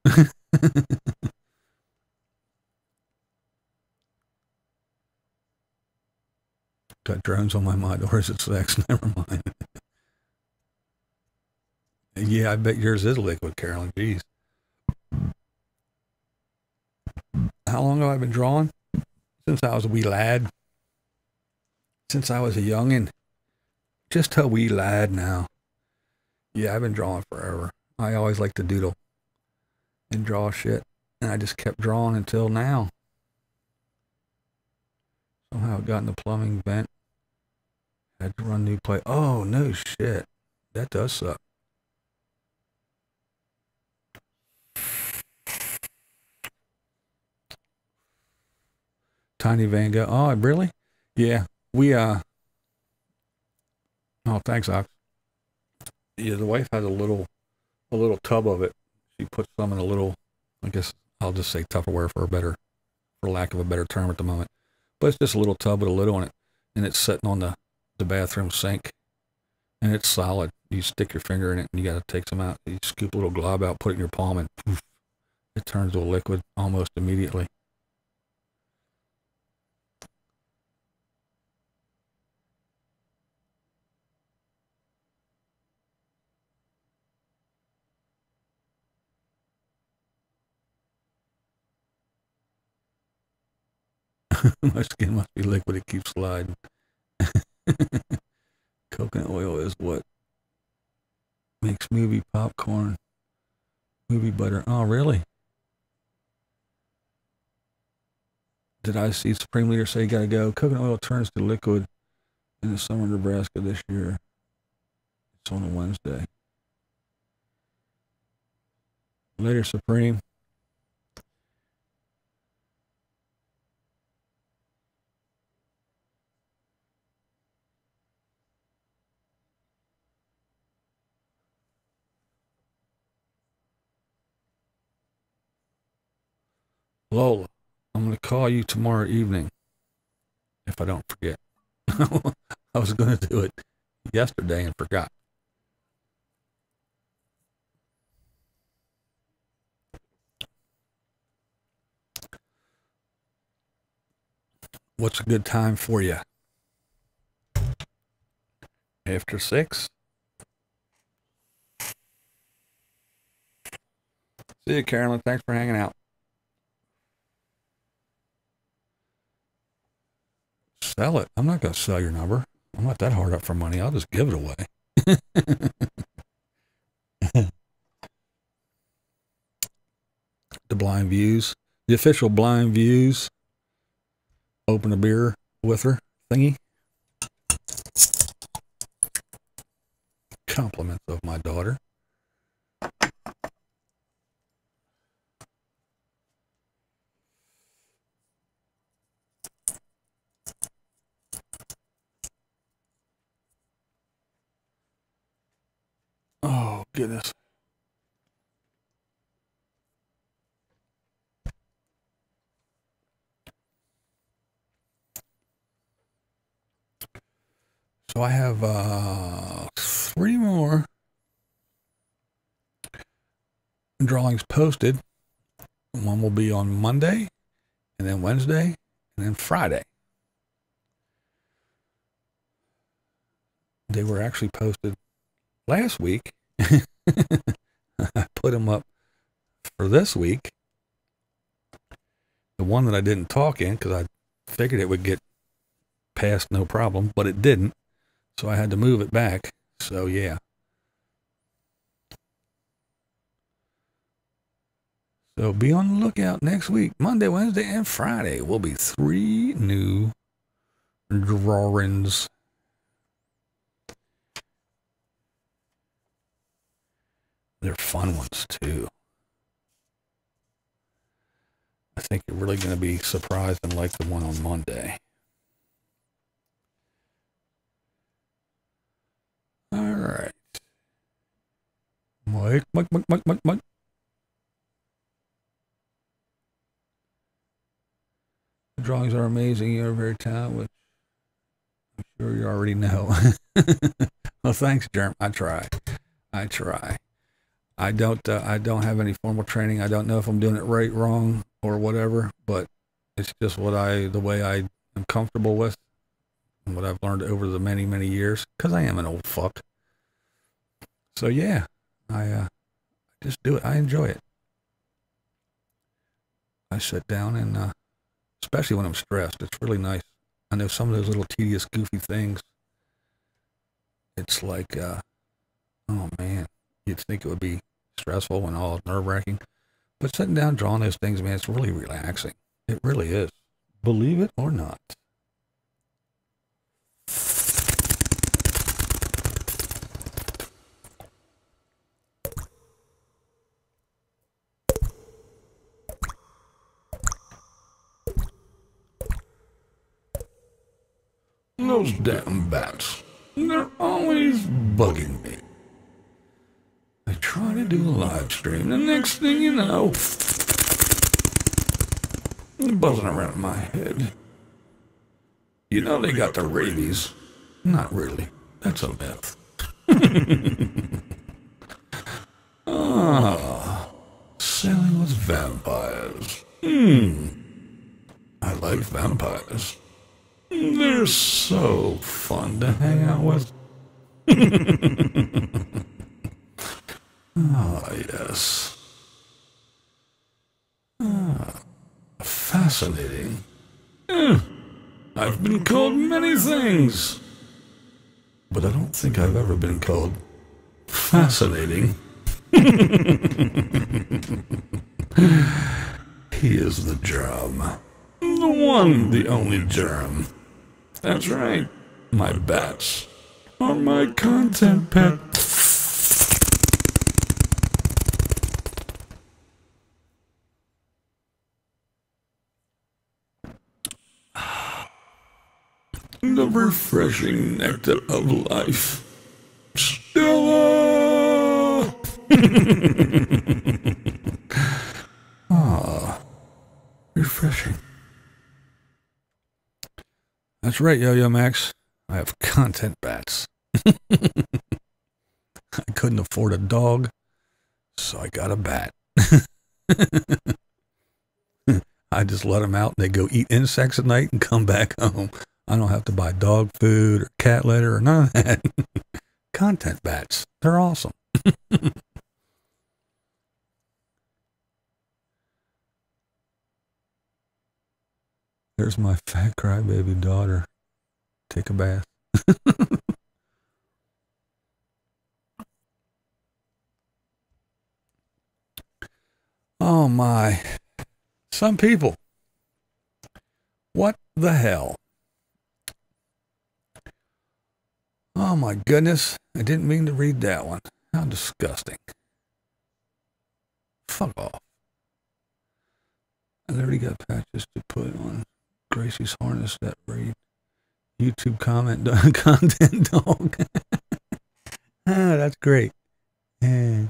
A: Got drones on my mind, or is it sex? Never mind. Yeah, I bet yours is liquid, Carolyn. Jeez. How long have I been drawing? Since I was a wee lad. Since I was a youngin'. Just a wee lad now. Yeah, I've been drawing forever. I always liked to doodle and draw shit. And I just kept drawing until now. Somehow it got in the plumbing vent. Had to run new play. Oh, no shit. That does suck. Tiny Van Gogh. Oh, really? Yeah. We, Oh, thanks, Ox. Yeah, the wife has a little tub of it. She puts some in a little, I guess I'll just say Tupperware for lack of a better term at the moment. But it's just a little tub with a lid on it. And it's sitting on the bathroom sink. And it's solid. You stick your finger in it and you got to take some out. You scoop a little glob out, put it in your palm, and poof, it turns to a liquid almost immediately. My skin must be liquid. It keeps sliding. Coconut oil is what makes movie popcorn, movie butter. Oh, really? Did I see Supreme Leader say you gotta go? Coconut oil turns to liquid in the summer of Nebraska this year. It's on a Wednesday. Later, Supreme. Lola, I'm going to call you tomorrow evening if I don't forget. I was going to do it yesterday and forgot. What's a good time for you? After 6? See you, Carolyn. Thanks for hanging out. Sell it. I'm not going to sell your number. I'm not that hard up for money. I'll just give it away. The BlindViews. The official BlindViews. Open a beer with her thingy. Compliments of my daughter. Oh, goodness. So I have 3 more drawings posted. One will be on Monday, and then Wednesday, and then Friday. They were actually posted last week. I put them up for this week. The one that I didn't talk in because I figured it would get passed no problem, but it didn't. So I had to move it back. So yeah. So be on the lookout next week. Monday, Wednesday, and Friday will be 3 new drawings. They're fun ones too. I think you're really going to be surprised and like the one on Monday. All right. Mike. The drawings are amazing. You're very talented, which I'm sure you already know. Well, thanks, Germ. I try. I don't have any formal training. I don't know if I'm doing it right, wrong, or whatever, but it's just the way I am comfortable with and what I've learned over the many, many years, because I am an old fuck. So yeah, I just do it. I enjoy it. I sit down and, especially when I'm stressed, it's really nice. I know some of those little tedious, goofy things, it's like, oh man, you'd think it would be stressful and all nerve-wracking. But sitting down drawing those things, man, it's really relaxing. It really is. Believe it or not. Those damn bats. They're always bugging me. I try to do a live stream. The next thing you know, they're buzzing around my head. You know they got the rabies. Not really. That's a myth. Sailing with vampires. I like vampires. They're so fun to hang out with. Ah, yes. Fascinating. I've been called many things, but I don't think I've ever been called fascinating. He is the germ. The one, the only germ. That's right. My bats are my content pet. The refreshing nectar of life. Stella! Refreshing. That's right, Yo-Yo Max. I have content bats. I couldn't afford a dog, so I got a bat. I just let them out and they go eat insects at night and come back home. I don't have to buy dog food or cat litter or none of that. Content bats. They're awesome. There's my fat crybaby daughter. Take a bath. Oh my. Some people. What the hell? Oh my goodness. I didn't mean to read that one. How disgusting. Fuck off. I already got patches to put on Gracie's harness that read YouTube comment content dog. That's great. Yeah.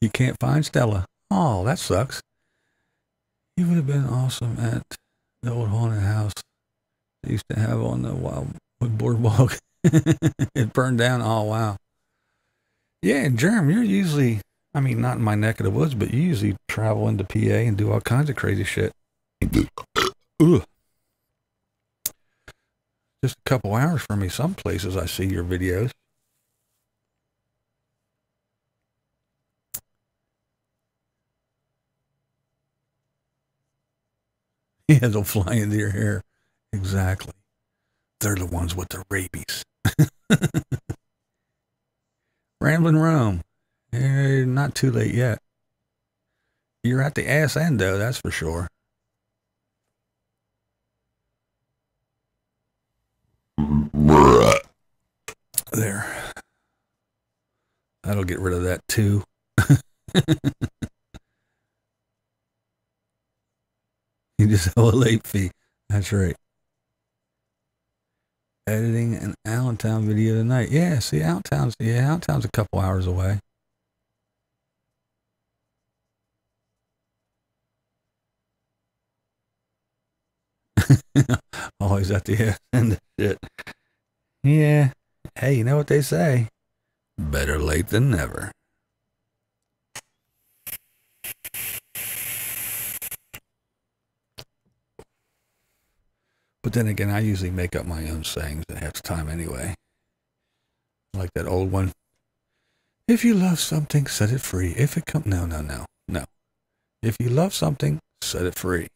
A: You can't find Stella. Oh, that sucks. You would have been awesome at the old haunted house they used to have on the What boardwalk? It burned down. Oh, wow. Yeah, and Jerem, you're usually, I mean, not in my neck of the woods, but you usually travel into PA and do all kinds of crazy shit. Ugh. Just a couple hours from me, some places I see your videos. Yeah, they'll fly into your hair. Exactly. They're the ones with the rabies. Ramblin' Rome. Not too late yet. You're at the ass end, though, that's for sure. There. That'll get rid of that, too. You just have a late fee. That's right. Editing an Allentown video tonight. Yeah, see, Allentown's a couple hours away. Always at the end of shit. Yeah. Hey, you know what they say? Better late than never. But then again, I usually make up my own sayings at half the time anyway. Like that old one. If you love something, set it free. If it comes... No. If you love something, set it free.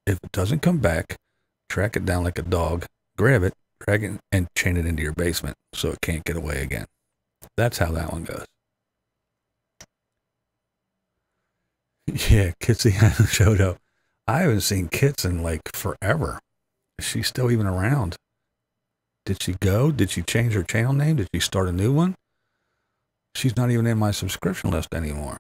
A: If it doesn't come back, track it down like a dog, grab it, drag it, and chain it into your basement so it can't get away again. That's how that one goes. Yeah, Kitsy hasn't showed up. I haven't seen Kits in like forever. Is she still even around? Did she go? Did she change her channel name? Did she start a new one? She's not even in my subscription list anymore.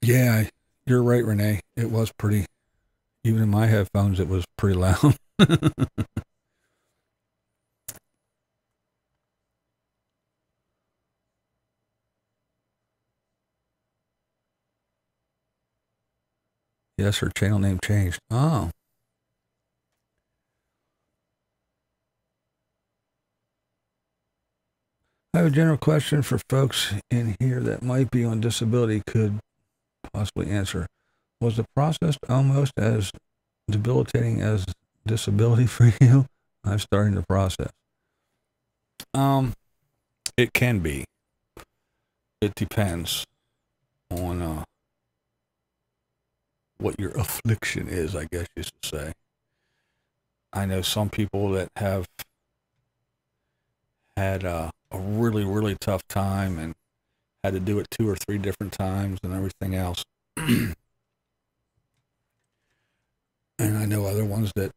A: Yeah, you're right, Renee. It was pretty, even in my headphones, it was pretty loud. Yes, her channel name changed. Oh. I have a general question for folks in here that might be on disability could possibly answer. Was the process almost as debilitating as disability for you? I'm starting the process. It can be. It depends on what your affliction is, I guess you should say. I know some people that have had a really, really tough time and had to do it 2 or 3 different times and everything else. And I know other ones that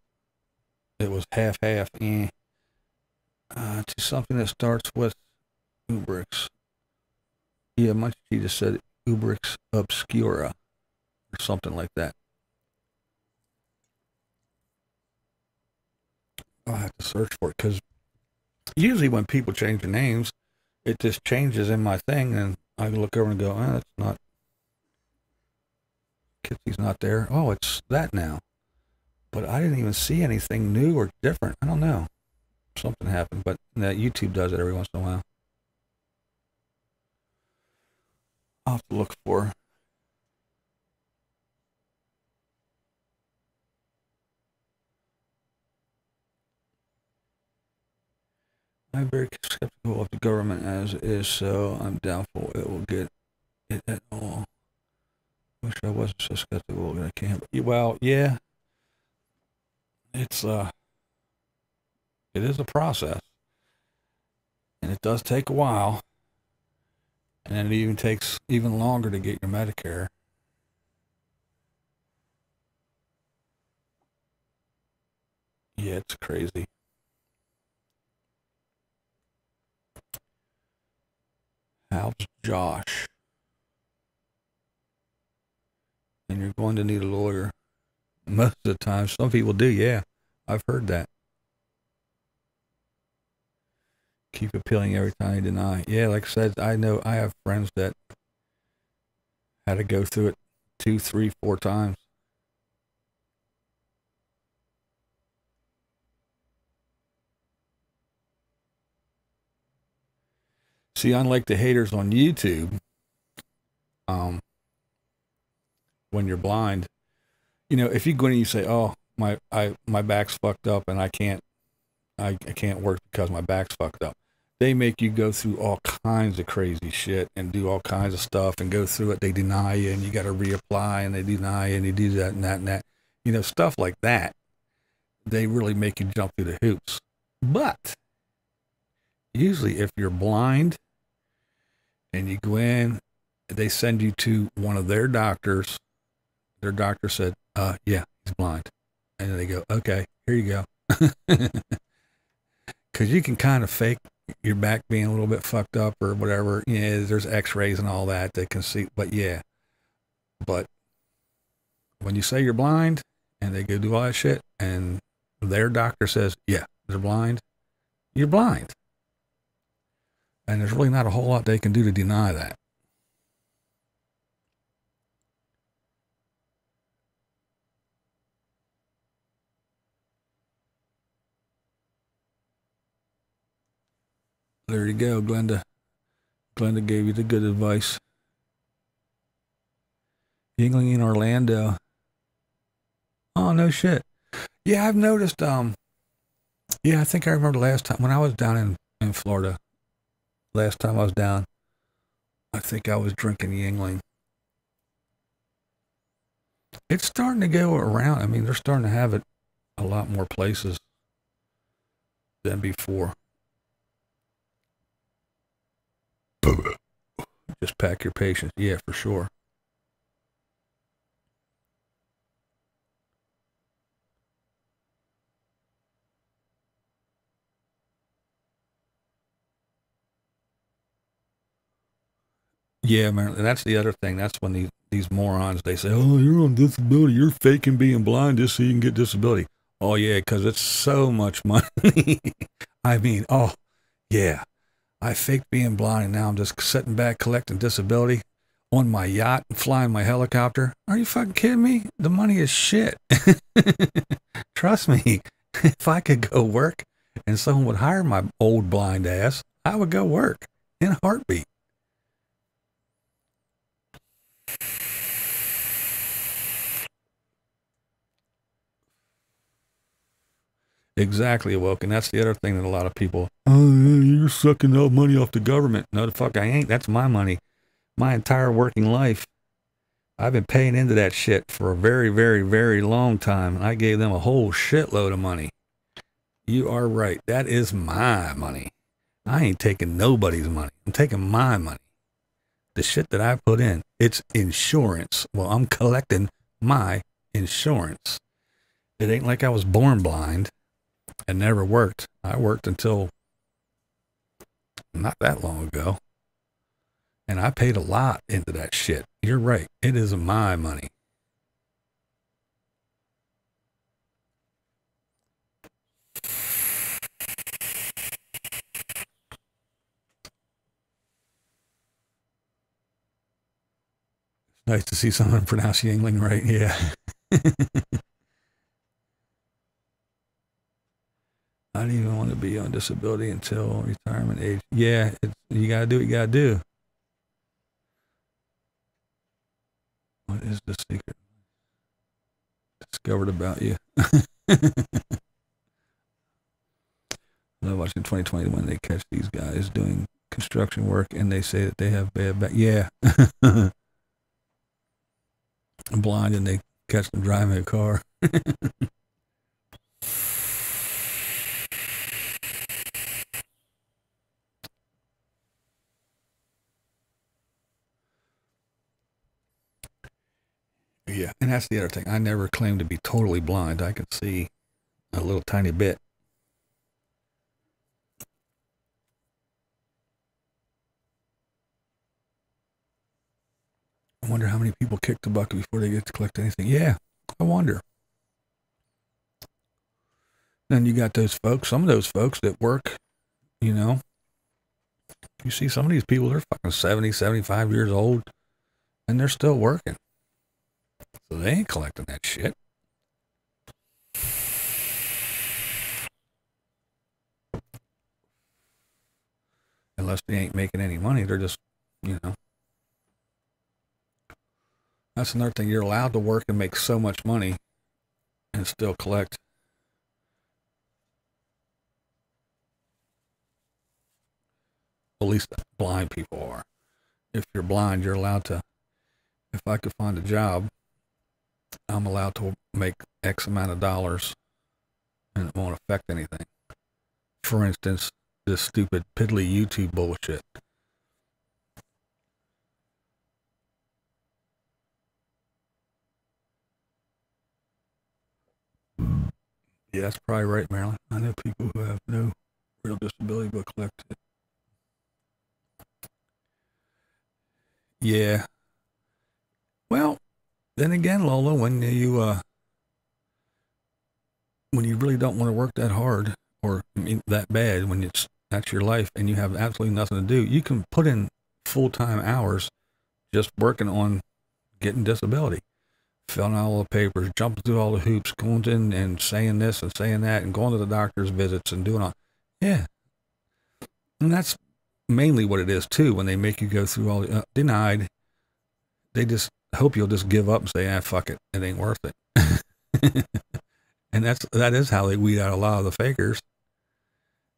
A: it was half-half. To something that starts with Ubrix. Yeah, Munchie just said Ubrix obscura or something like that. I'll have to search for it because usually when people change their names, it just changes in my thing, and I look over and go, that's not, Kitsy's not there. Oh, it's that now. But I didn't even see anything new or different. I don't know. Something happened, but YouTube does it every once in a while. I'll have to look for. I'm very skeptical of the government as is, so I'm doubtful it will get it at all. Wish I wasn't so skeptical that I can't. Well, yeah, it is a process, and it does take a while, and then it even takes even longer to get your Medicare. Yeah, it's crazy. How's Josh? And you're going to need a lawyer. Most of the time, some people do, yeah. I've heard that. Keep appealing every time they deny. Yeah, like I said, I know I have friends that had to go through it 2, 3, 4 times. See, unlike the haters on YouTube, when you're blind, you know, if you go in and you say, "Oh, my back's fucked up and I can't work because my back's fucked up," they make you go through all kinds of crazy shit and do all kinds of stuff and go through it. They deny you and you got to reapply, and they deny you and you do that and that and that. You know, stuff like that. They really make you jump through the hoops. But usually if you're blind and you go in, they send you to one of their doctors. Their doctor said, yeah, he's blind. And then they go, okay, here you go. Because you can kind of fake your back being a little bit fucked up or whatever. Yeah, there's x-rays and all that they can see. But yeah, but when you say you're blind and they go do all that shit and their doctor says, yeah, they're blind, you're blind. And there's really not a whole lot they can do to deny that. There you go, Glenda. Glenda gave you the good advice. Yingling in Orlando. Oh, no shit. Yeah, I've noticed, yeah, I think I remember last time when I was down in Florida. Last time I was down, I think I was drinking Yingling. It's starting to go around. I mean, they're starting to have it a lot more places than before. Just pack your patience. Yeah, for sure. Yeah, man, and that's the other thing. That's when these morons, they say, oh, you're on disability. You're faking being blind just so you can get disability. Oh, yeah, because it's so much money. I mean, oh, yeah. I faked being blind, and now I'm just sitting back collecting disability on my yacht and flying my helicopter. Are you fucking kidding me? The money is shit. Trust me, if I could go work and someone would hire my old blind ass, I would go work in a heartbeat. Exactly, Awoke. And that's the other thing that a lot of people, oh, you're sucking all money off the government. No, the fuck I ain't. That's my money. My entire working life. I've been paying into that shit for a very, very, very long time. And I gave them a whole shitload of money. You are right. That is my money. I ain't taking nobody's money. I'm taking my money. The shit that I put in, it's insurance. Well, I'm collecting my insurance. It ain't like I was born blind and never worked. I worked until not that long ago. And I paid a lot into that shit. You're right. It is my money. Nice to see someone pronounce Yingling right. Yeah. I don't even want to be on disability until retirement age. Yeah, you got to do what you got to do. What is the secret discovered about you? I love watching 2020 when they catch these guys doing construction work and they say that they have bad back. Yeah. I'm blind and they catch them driving a car. Yeah, and that's the other thing. I never claimed to be totally blind. I could see a little tiny bit. I wonder how many people kick the bucket before they get to collect anything. Yeah, I wonder. Then you got those folks, some of those folks that work, you know, You see some of these people, they're fucking 70, 75 years old, and they're still working. So they ain't collecting that shit. Unless they ain't making any money, they're just, you know. That's another thing. You're allowed to work and make so much money and still collect. At least blind people are. If you're blind, you're allowed to, if I could find a job, I'm allowed to make X amount of dollars and it won't affect anything. For instance, this stupid piddly YouTube bullshit. Yeah, that's probably right, Marilyn. I know people who have no real disability but collect it. Yeah. Well, then again, Lola, when you really don't want to work that hard or that bad, when that's your life and you have absolutely nothing to do, you can put in full-time hours just working on getting disability, filling out all the papers, jumping through all the hoops, going in and saying this and saying that and going to the doctor's visits and doing all. Yeah. And that's mainly what it is too, when they make you go through all the denied. They just hope you'll just give up and say, fuck it, it ain't worth it. And that is how they weed out a lot of the fakers.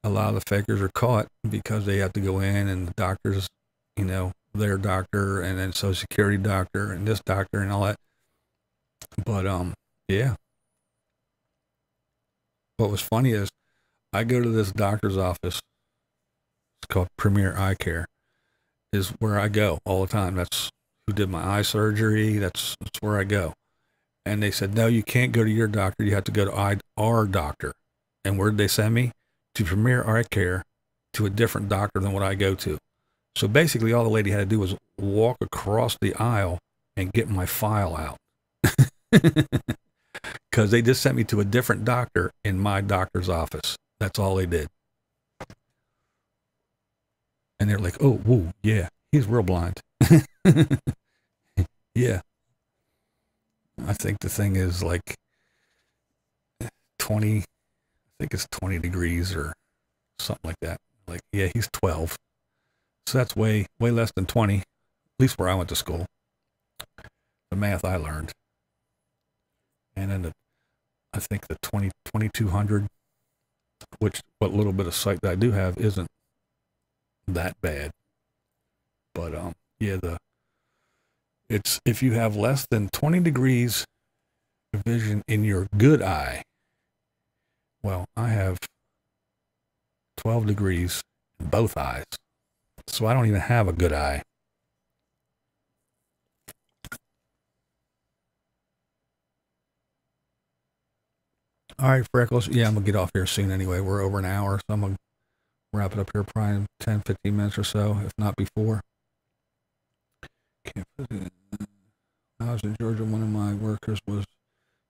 A: A lot of the fakers are caught because they have to go in and the doctors, you know, their doctor and then Social Security doctor and this doctor and all that. But yeah. What was funny is I go to this doctor's office. It's called Premier Eye Care. Is where I go all the time. That's who did my eye surgery. That's where I go. And they said, no, you can't go to your doctor. You have to go to our doctor. And where did they send me? To Premier Eye Care, to a different doctor than what I go to. So basically all the lady had to do was walk across the aisle and get my file out. Because they just sent me to a different doctor in my doctor's office. That's all they did. And they're like, oh, whoa, yeah, he's real blind. Yeah. I think the thing is like 20, I think it's 20 degrees or something like that. Like, yeah, he's 12. So that's way less than 20, at least where I went to school. The math I learned. And then I think the 2200, which what little bit of sight that I do have isn't that bad. But yeah, it's if you have less than 20 degrees vision in your good eye. Well, I have 12 degrees in both eyes. So I don't even have a good eye. All right, Freckles. Yeah, I'm going to get off here soon anyway. We're over an hour, so I'm going to wrap it up here probably in 10, 15 minutes or so, if not before. I was in Georgia. One of my workers was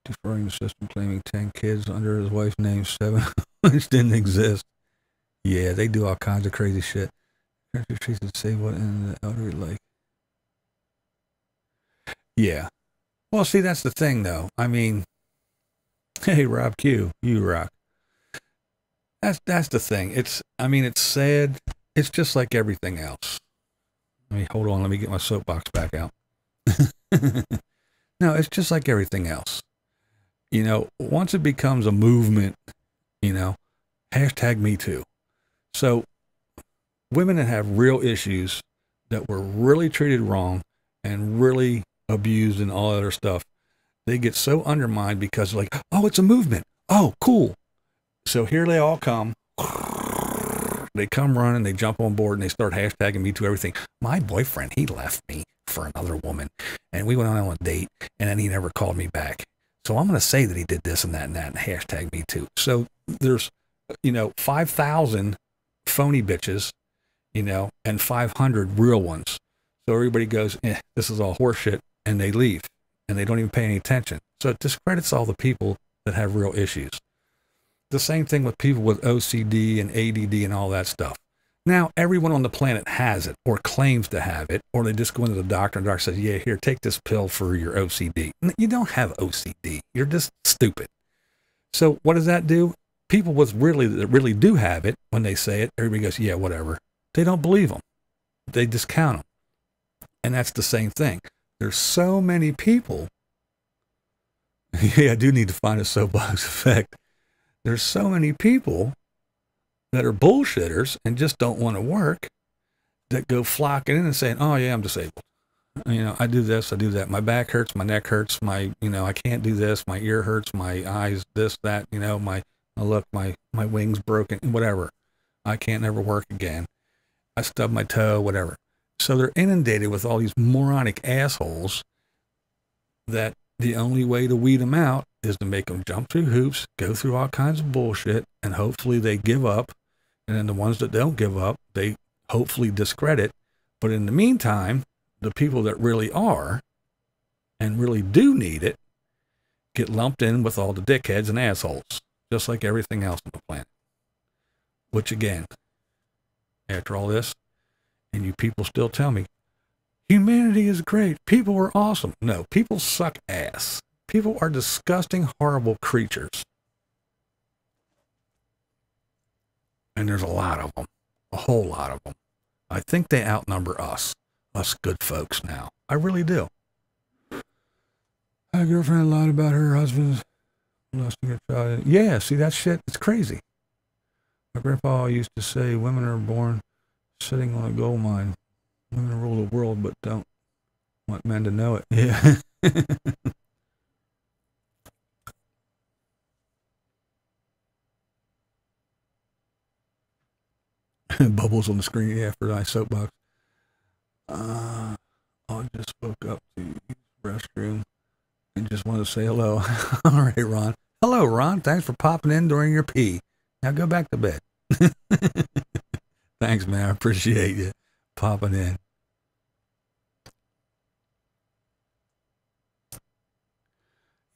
A: defrauding the system, claiming 10 kids under his wife's name, 7 which didn't exist. Yeah, they do all kinds of crazy shit. She should say what in the elderly like. Yeah. Well, see, that's the thing, though. I mean, hey, Rob Q, you rock. That's the thing. It's sad. It's just like everything else. Hold on. Let me get my soapbox back out. No, it's just like everything else. You know, once it becomes a movement, you know, hashtag me too. So women that have real issues that were really treated wrong and really abused and all other stuff, they get so undermined because like, oh, it's a movement. Oh, cool. So here they all come. They come running, they jump on board and they start hashtagging me to everything. My boyfriend, he left me for another woman and we went on a date and then he never called me back. So I'm going to say that he did this and that and hashtag me too. So there's, 5,000 phony bitches, and 500 real ones. So everybody goes, this is all horseshit, and they leave and they don't even pay any attention. So it discredits all the people that have real issues. The same thing with people with OCD and ADD and all that stuff. Now, everyone on the planet has it or claims to have it, or they just go into the doctor and the doctor says, yeah, here, take this pill for your OCD. You don't have OCD. You're just stupid. So what does that do? People that really do have it, when they say it, everybody goes, yeah, whatever. They don't believe them. They discount them. And that's the same thing. There's so many people. Yeah, I do need to find a soapbox effect. There's so many people that are bullshitters and just don't want to work, that go flocking in and saying, oh yeah, I'm disabled. I do this, I do that. My back hurts, my neck hurts, I can't do this, my ear hurts, my eyes, this, that, my wing's broken, whatever. I can't never work again. I stubbed my toe, whatever. So they're inundated with all these moronic assholes that the only way to weed them out is to make them jump through hoops, go through all kinds of bullshit, and hopefully they give up. And then the ones that don't give up, they hopefully discredit. But in the meantime, the people that really are and really do need it get lumped in with all the dickheads and assholes, just like everything else on the planet. Which again, after all this, and you people still tell me, humanity is great, people are awesome. No, people suck ass. People are disgusting, horrible creatures. And there's a lot of them, a whole lot of them. I think they outnumber us good folks now. I really do. My girlfriend lied about her husband's molesting her child. Yeah, see that shit? It's crazy. My grandpa used to say women are born sitting on a gold mine. Women rule the world, but don't want men to know it. Yeah. Bubbles on the screen, yeah, for my soapbox. I just woke up to use the restroom and just wanted to say hello. All right, Ron. Hello, Ron. Thanks for popping in during your pee. Now go back to bed. Thanks, man. I appreciate you popping in.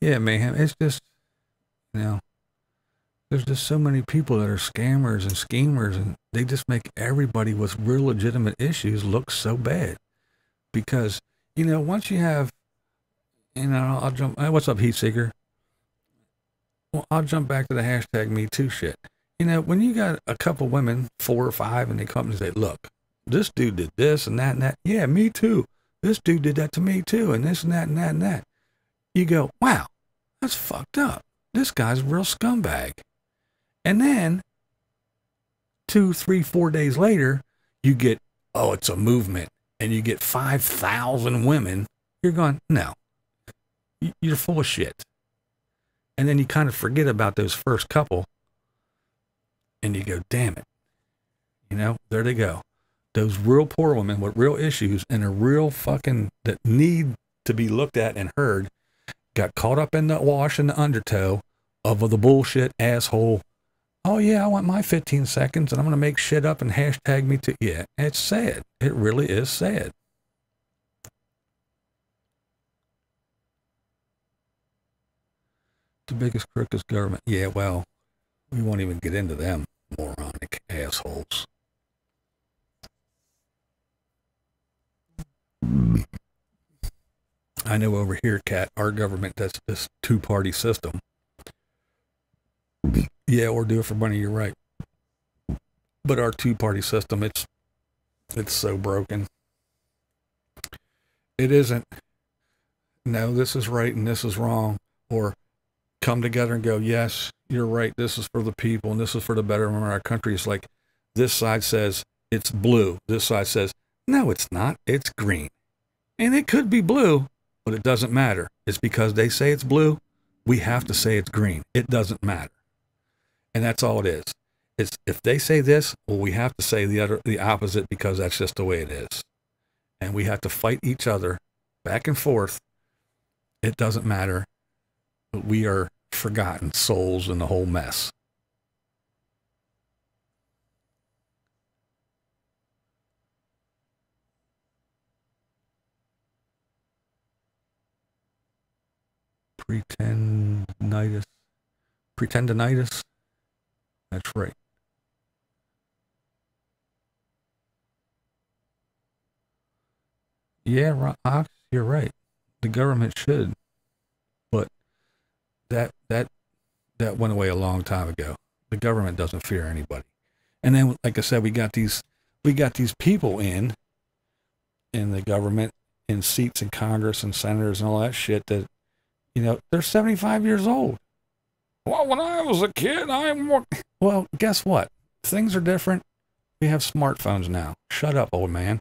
A: Yeah, man. It's just, there's just so many people that are scammers and schemers, and they just make everybody with real legitimate issues look so bad. Because, once you have, I'll jump, what's up, Heat Seeker? Well, I'll jump back to the hashtag Me Too shit. When you got a couple women, 4 or 5, and they come and say, look, this dude did this and that and that. Yeah, me too. This dude did that to me too, and this and that and that and that. You go, wow, that's fucked up. This guy's a real scumbag. And then 2, 3, 4 days later, you get, oh, it's a movement, and you get 5,000 women. You're going, no, you're full of shit. And then you kind of forget about those first couple, and you go, damn it. There they go. Those real poor women with real issues and a real fucking, that need to be looked at and heard, got caught up in the wash and the undertow of the bullshit asshole. Oh yeah, I want my 15 seconds and I'm going to make shit up and hashtag me too. Yeah, it's sad. It really is sad. The biggest crook is government. Yeah, well, we won't even get into them moronic assholes. I know over here, Kat, our government does this 2-party system. Yeah, or do it for money, you're right. But our 2-party system, it's so broken. It isn't, no, this is right and this is wrong, or come together and go, yes, you're right, this is for the people and this is for the betterment of our country. It's like this side says it's blue, this side says no, it's not, it's green. And it could be blue, but it doesn't matter. It's because they say it's blue, we have to say it's green. It doesn't matter. And that's all it is. It's if they say this, well, we have to say the opposite, because that's just the way it is. And we have to fight each other back and forth. It doesn't matter. But we are forgotten souls in the whole mess. Pretendinitis. That's right. Yeah, you're right. The government should, but that that that went away a long time ago. The government doesn't fear anybody. And then, like I said, we got these people in the government, in seats in Congress and senators and all that shit that, they're 75 years old. Well, when I was a kid, well, guess what? Things are different. We have smartphones now. Shut up, old man.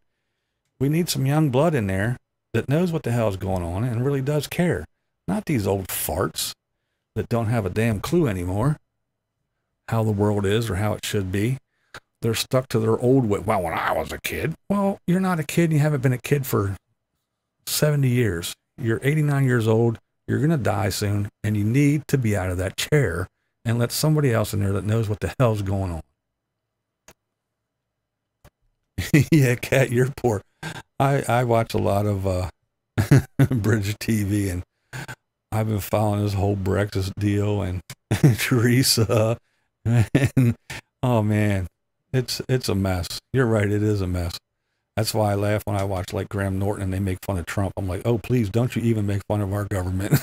A: We need some young blood in there that knows what the hell is going on and really does care. Not these old farts that don't have a damn clue anymore how the world is or how it should be. They're stuck to their old way. Well, when I was a kid. Well, you're not a kid. You haven't been a kid for 70 years. You're 89 years old. You're going to die soon, and you need to be out of that chair and let somebody else in there that knows what the hell's going on. Yeah, Kat, you're poor. I watch a lot of British TV, and I've been following this whole Brexit deal and Teresa, and oh man, it's a mess. You're right, it is a mess. That's why I laugh when I watch like Graham Norton and they make fun of Trump. I'm like, oh, please don't you even make fun of our government.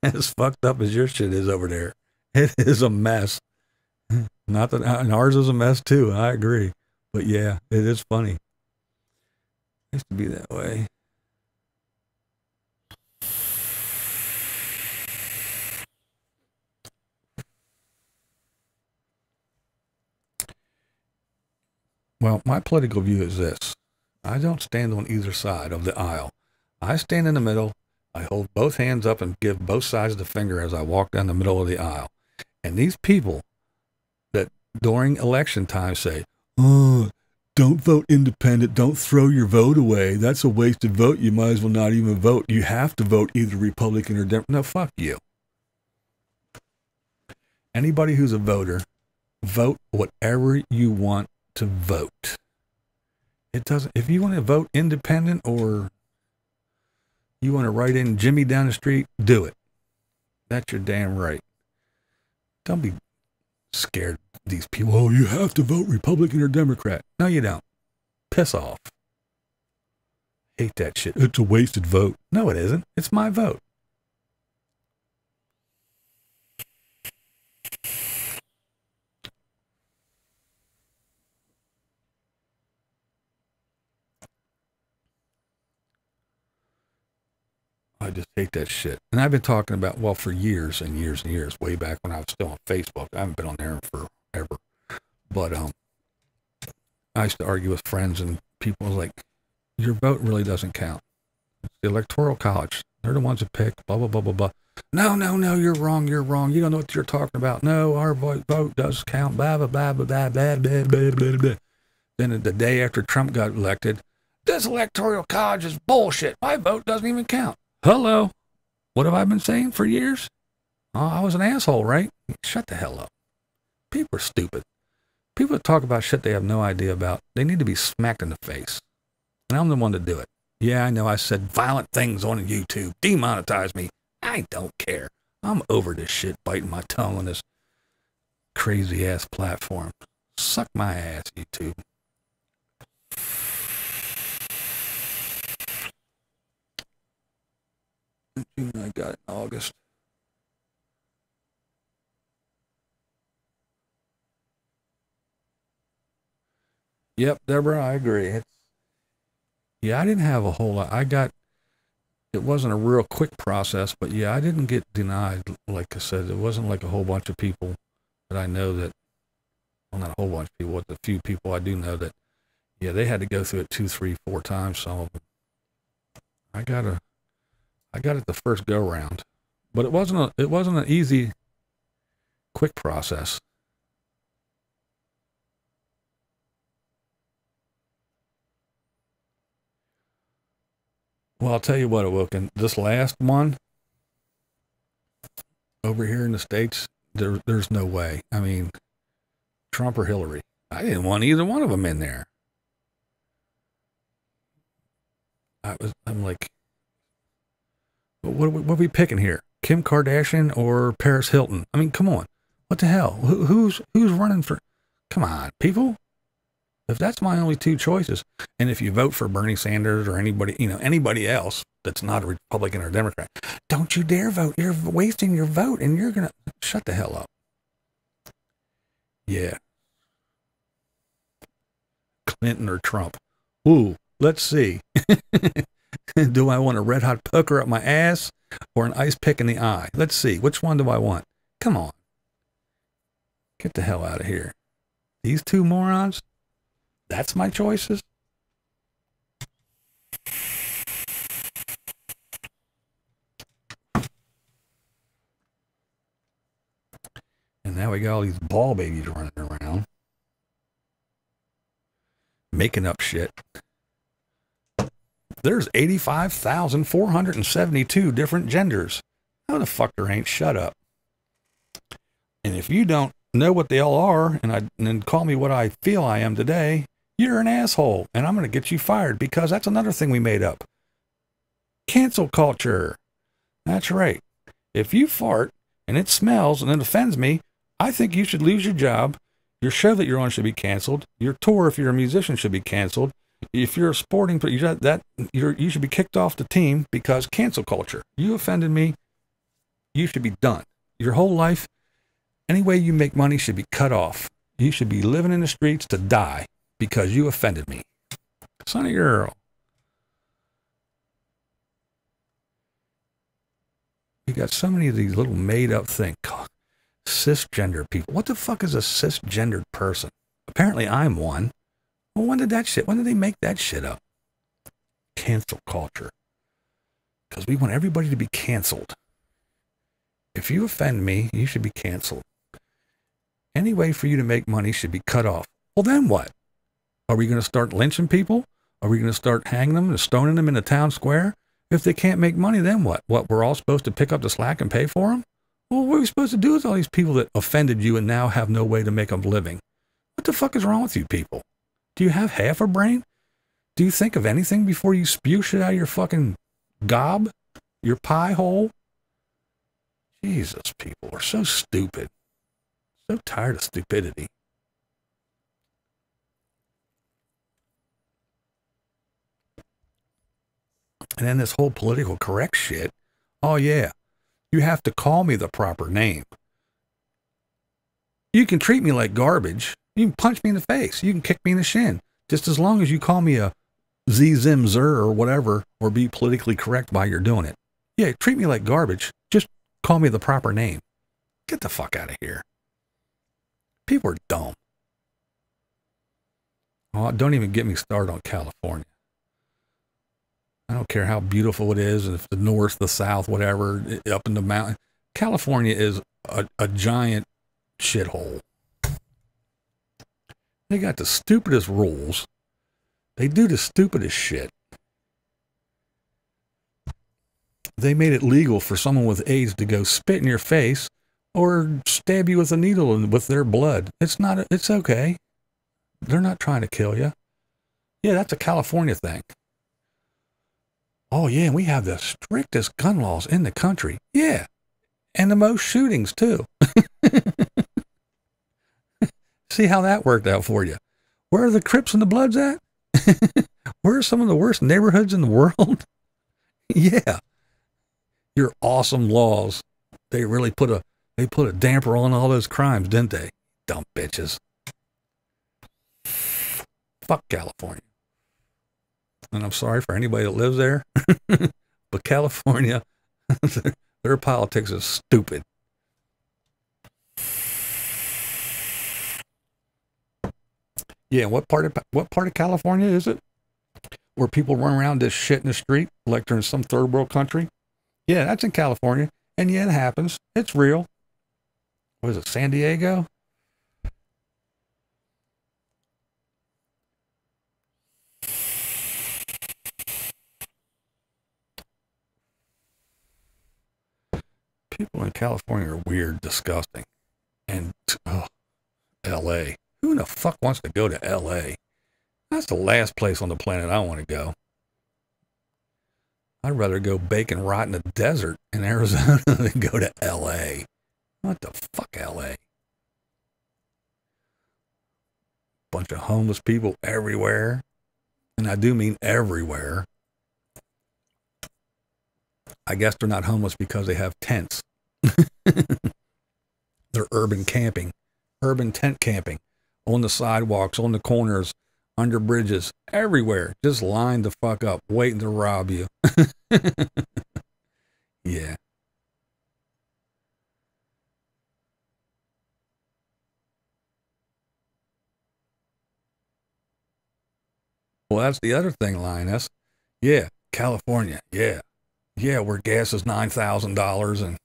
A: As fucked up as your shit is over there, it is a mess. Not that, and ours is a mess too. I agree, but yeah, it is funny. It used to be that way. Well, my political view is this. I don't stand on either side of the aisle. I stand in the middle. I hold both hands up and give both sides the finger as I walk down the middle of the aisle. And these people that during election time say, oh, don't vote independent. Don't throw your vote away. That's a wasted vote. You might as well not even vote. You have to vote either Republican or Democrat. No, fuck you. Anybody who's a voter, vote whatever you want to vote. It doesn't, if you want to vote independent or you want to write in Jimmy down the street, do it. That's your damn right. Don't be scared of these people. Oh, you have to vote Republican or Democrat. No, you don't. Piss off. Hate that shit. It's a wasted vote. No, it isn't. It's my vote. I just hate that shit. And I've been talking about, well, for years and years and years, way back when I was still on Facebook. I haven't been on there forever. But I used to argue with friends and people like, your vote really doesn't count. It's the Electoral College. They're the ones that pick, blah, blah, blah, blah, blah. No, you're wrong. You don't know what you're talking about. No, our vote does count, blah, blah, blah, blah, blah, blah, blah, blah, blah, blah. Then the day after Trump got elected, this Electoral College is bullshit. My vote doesn't even count. Hello. What have I been saying for years? Oh, I was an asshole, right? Shut the hell up. People are stupid. People that talk about shit they have no idea about, they need to be smacked in the face. And I'm the one to do it. Yeah, I know I said violent things on YouTube. Demonetize me. I don't care. I'm over this shit, biting my tongue on this crazy ass platform. Suck my ass, YouTube. I got it in August. Yep, Deborah, I agree. Yeah, I didn't have a whole lot. It wasn't a real quick process, but yeah, I didn't get denied. Like I said, it wasn't like a whole bunch of people that I know that, well, not a whole bunch of people, but the few people I do know that, yeah, they had to go through it 2, 3, 4 times, some of them. I got it the first go round, but it wasn't an easy, quick process. Well, I'll tell you what, Wilkin, this last one over here in the States, there's no way. I mean, Trump or Hillary. I didn't want either one of them in there. I'm like, what are we picking here? Kim Kardashian or Paris Hilton? I mean, come on. What the hell? Who's running for? Come on, people. If that's my only two choices, and if you vote for Bernie Sanders or anybody, anybody else that's not a Republican or Democrat, don't you dare vote. You're wasting your vote, and you're going to shut the hell up. Yeah. Clinton or Trump. Ooh, let's see. Do I want a red hot poker up my ass or an ice pick in the eye? Let's see. Which one do I want? Come on. Get the hell out of here. These two morons? That's my choices? And now we got all these ball babies running around. Making up shit. There's 85,472 different genders. How the fuck there ain't? Shut up. And if you don't know what they all are, and then call me what I feel I am today, you're an asshole, and I'm going to get you fired, because that's another thing we made up. Cancel culture. That's right. If you fart and it smells and it offends me, I think you should lose your job. Your show that you're on should be canceled. Your tour, if you're a musician, should be canceled. If you're a sporting, you should be kicked off the team, because cancel culture. You offended me. You should be done. Your whole life, any way you make money should be cut off. You should be living in the streets to die because you offended me. Sonny girl. You got so many of these little made-up things. Cisgender people. What the fuck is a cisgendered person? Apparently I'm one. Well, when did they make that shit up? Cancel culture. Because we want everybody to be canceled. If you offend me, you should be canceled. Any way for you to make money should be cut off. Well, then what? Are we going to start lynching people? Are we going to start hanging them and stoning them in the town square? If they can't make money, then what? What, we're all supposed to pick up the slack and pay for them? Well, what are we supposed to do with all these people that offended you and now have no way to make a living? What the fuck is wrong with you people? Do you have half a brain? Do you think of anything before you spew shit out of your fucking gob? Your pie hole? Jesus, people are so stupid. So tired of stupidity. And then this whole political correct shit. Oh yeah, you have to call me the proper name. You can treat me like garbage. You can punch me in the face. You can kick me in the shin. Just as long as you call me a Z-Zim-Zer or whatever, or be politically correct while you're doing it. Yeah, treat me like garbage. Just call me the proper name. Get the fuck out of here. People are dumb. Oh, don't even get me started on California. I don't care how beautiful it is, if the north, the south, whatever, up in the mountain. California is a giant shithole. They got the stupidest rules. They do the stupidest shit. They made it legal for someone with AIDS to go spit in your face or stab you with a needle with their blood. It's okay. They're not trying to kill you. Yeah, that's a California thing. Oh yeah, we have the strictest gun laws in the country. Yeah. And the most shootings too. See how that worked out for you. Where are the Crips and the Bloods at? Where are some of the worst neighborhoods in the world? Yeah. Your awesome laws. They really put a damper on all those crimes, didn't they? Dumb bitches. Fuck California. And I'm sorry for anybody that lives there. But California, their politics is stupid. Yeah, what part of California is it? Where people run around this shit in the street like they're in some third world country? Yeah, that's in California. And yeah, it happens. It's real. What is it, San Diego? People in California are weird, disgusting. And, L.A. Who in the fuck wants to go to L.A.? That's the last place on the planet I want to go. I'd rather go bake and rot in the desert in Arizona than go to L.A. What the fuck, L.A.? Bunch of homeless people everywhere. And I do mean everywhere. I guess they're not homeless because they have tents. They're urban camping, urban tent camping, on the sidewalks, on the corners, under bridges, everywhere. Just lined the fuck up, waiting to rob you. Yeah. Well, that's the other thing, Lioness. Yeah, California. Yeah. Yeah, where gas is $9,000 and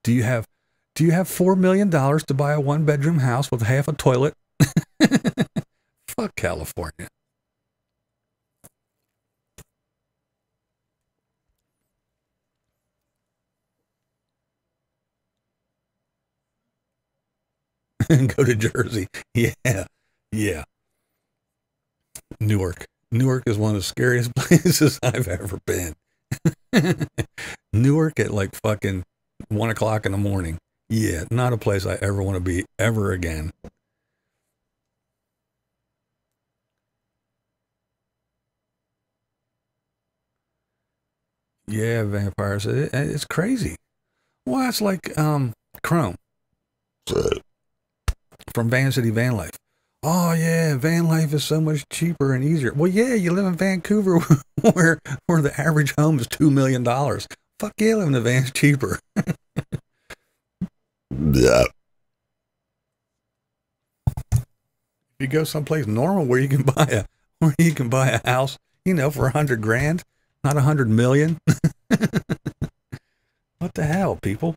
A: do you have $4 million to buy a 1-bedroom house with half a toilet? Fuck California. And go to Jersey. Yeah. Yeah. Newark. Newark is one of the scariest places I've ever been. Newark at like fucking 1 o'clock in the morning. Yeah, not a place I ever want to be ever again. Yeah, vampires. It's crazy. Well, it's like Chrome from Van City Van Life. Oh yeah, van life is so much cheaper and easier. Well, yeah, you live in Vancouver where the average home is $2 million. Fuck yeah, living in a van's cheaper. Yeah. You go someplace normal where you can buy a house, for 100 grand, not 100 million. What the hell, people?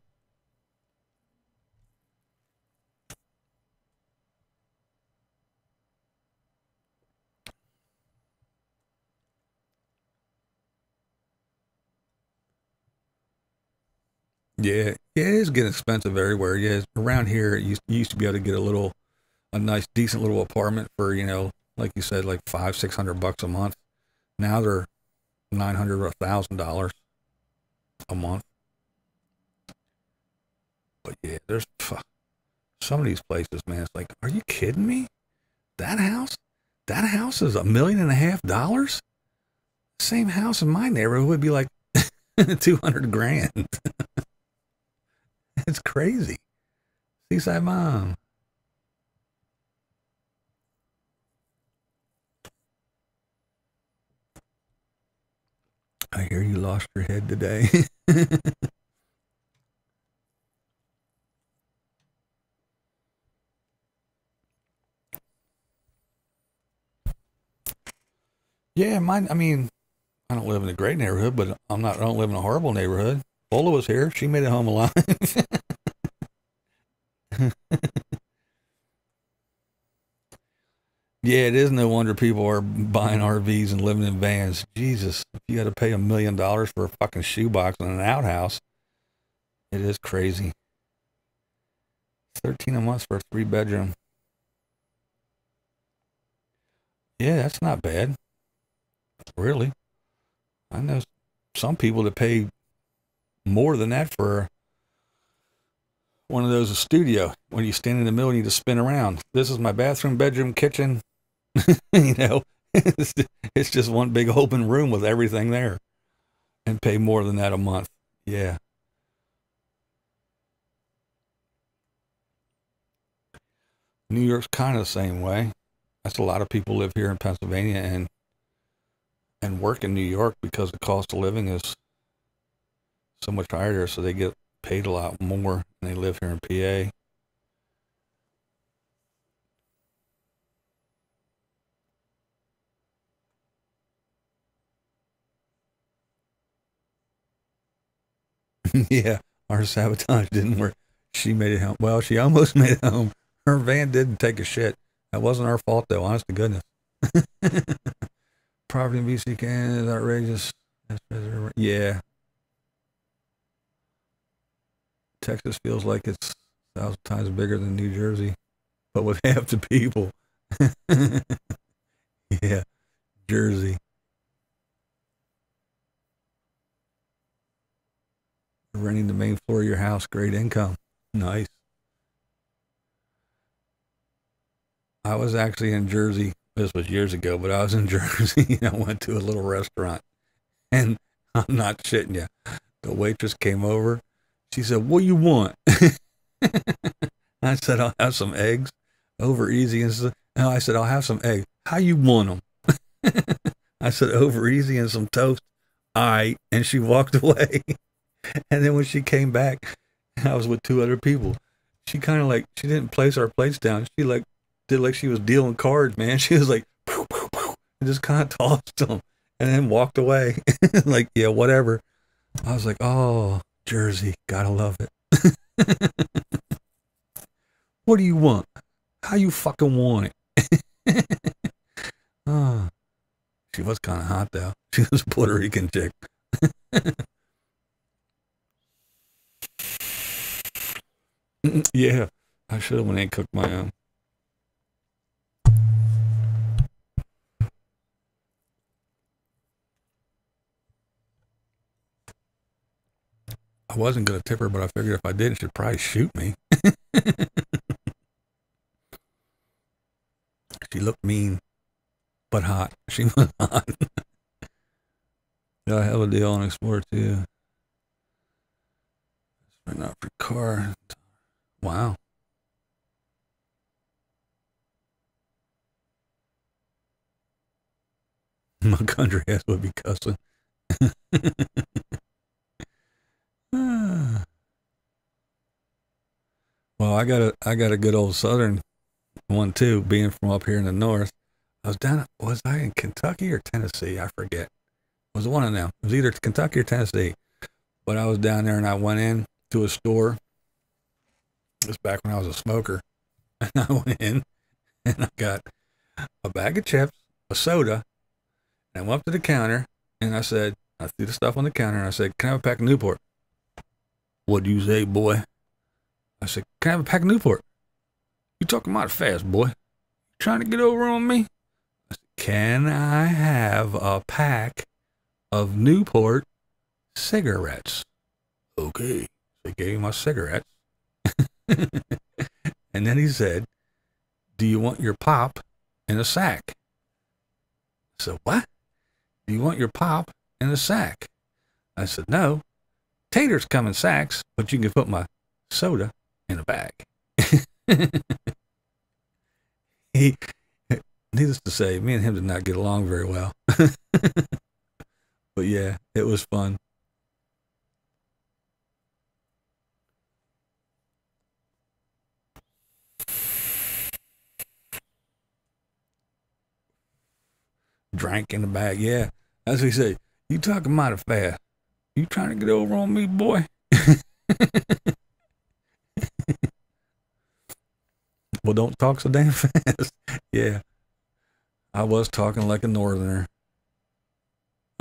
A: Yeah, it is getting expensive everywhere. Yeah, around here, you used to be able to get a nice, decent little apartment for, like you said, like $500-600 a month. Now they're $900 or $1,000 a month. But yeah, there's some of these places, man. It's like, are you kidding me? That house is $1.5 million. Same house in my neighborhood would be like 200 grand. It's crazy. Seaside Mom. I hear you lost your head today. Yeah, mine. I mean, I don't live in a great neighborhood, but I don't live in a horrible neighborhood. Bola was here. She made it home alive. Yeah, it is no wonder people are buying RVs and living in vans. Jesus, if you got to pay $1 million for a fucking shoebox and an outhouse, it is crazy. 13 a month for a 3-bedroom. Yeah, that's not bad. Really. I know some people that pay more than that for one of those, a studio, when you stand in the middle and you just spin around. This is my bathroom, bedroom, kitchen. It's just one big open room with everything there, and pay more than that a month. Yeah. New York's kind of the same way. That's a lot of people live here in Pennsylvania and work in New York because the cost of living is so much higher, so they get paid a lot more, and they live here in PA. Yeah, our sabotage didn't work. She made it home. Well, she almost made it home. Her van didn't take a shit. That wasn't our fault, though, honest to goodness. Property in BC, Canada is outrageous. Yeah. Texas feels like it's 1,000 times bigger than New Jersey, but with half the people. Yeah, Jersey. Renting the main floor of your house, great income. Nice. I was actually in Jersey. This was years ago, but I was in Jersey and I went to a little restaurant. And I'm not shitting you. The waitress came over. She said, "What do you want?" I said, "I'll have some eggs over easy." And I said, "I'll have some eggs. How you want them?" I said, "Over easy and some toast." And she walked away. And then when she came back, I was with 2 other people. She kind of like, she didn't place our plates down. She like did like she was dealing cards, man. She was like, poof, poof, poof, and just kind of tossed them and then walked away. Like, yeah, whatever. I was like, oh, Jersey, gotta love it. What do you want? How you fucking want it? Oh, she was kind of hot though. She was a Puerto Rican chick. Yeah, I should have when they cooked my own. I wasn't going to tip her, but I figured if I did, she'd probably shoot me. She looked mean, but hot. She was hot. Got a hell of a deal on Explorer too. Right now for car. Wow. My country ass would be cussing. Well, I got a good old Southern one too, being from up here in the north. Was I in Kentucky or Tennessee? I forget. It was one of them. It was either Kentucky or Tennessee. But I was down there and I went in to a store. It was back when I was a smoker. And I went in and I got a bag of chips, a soda, and I went up to the counter and I threw the stuff on the counter and I said, "Can I have a pack of Newport?" "What do you say, boy?" I said, "Can I have a pack of Newport?" "You talking mighty fast, boy. You trying to get over on me?" I said, "Can I have a pack of Newport cigarettes?" "Okay." So he gave me my cigarettes. And then he said, "Do you want your pop in a sack?" I said, "What? Do you want your pop in a sack?" I said, "No. Taters come in sacks, but you can put my soda in a bag." Needless to say, me and him did not get along very well. But yeah, it was fun. Drank in the bag, yeah. As we say, "You talking mighty fast. You trying to get over on me, boy?" Well, don't talk so damn fast. Yeah, I was talking like a northerner.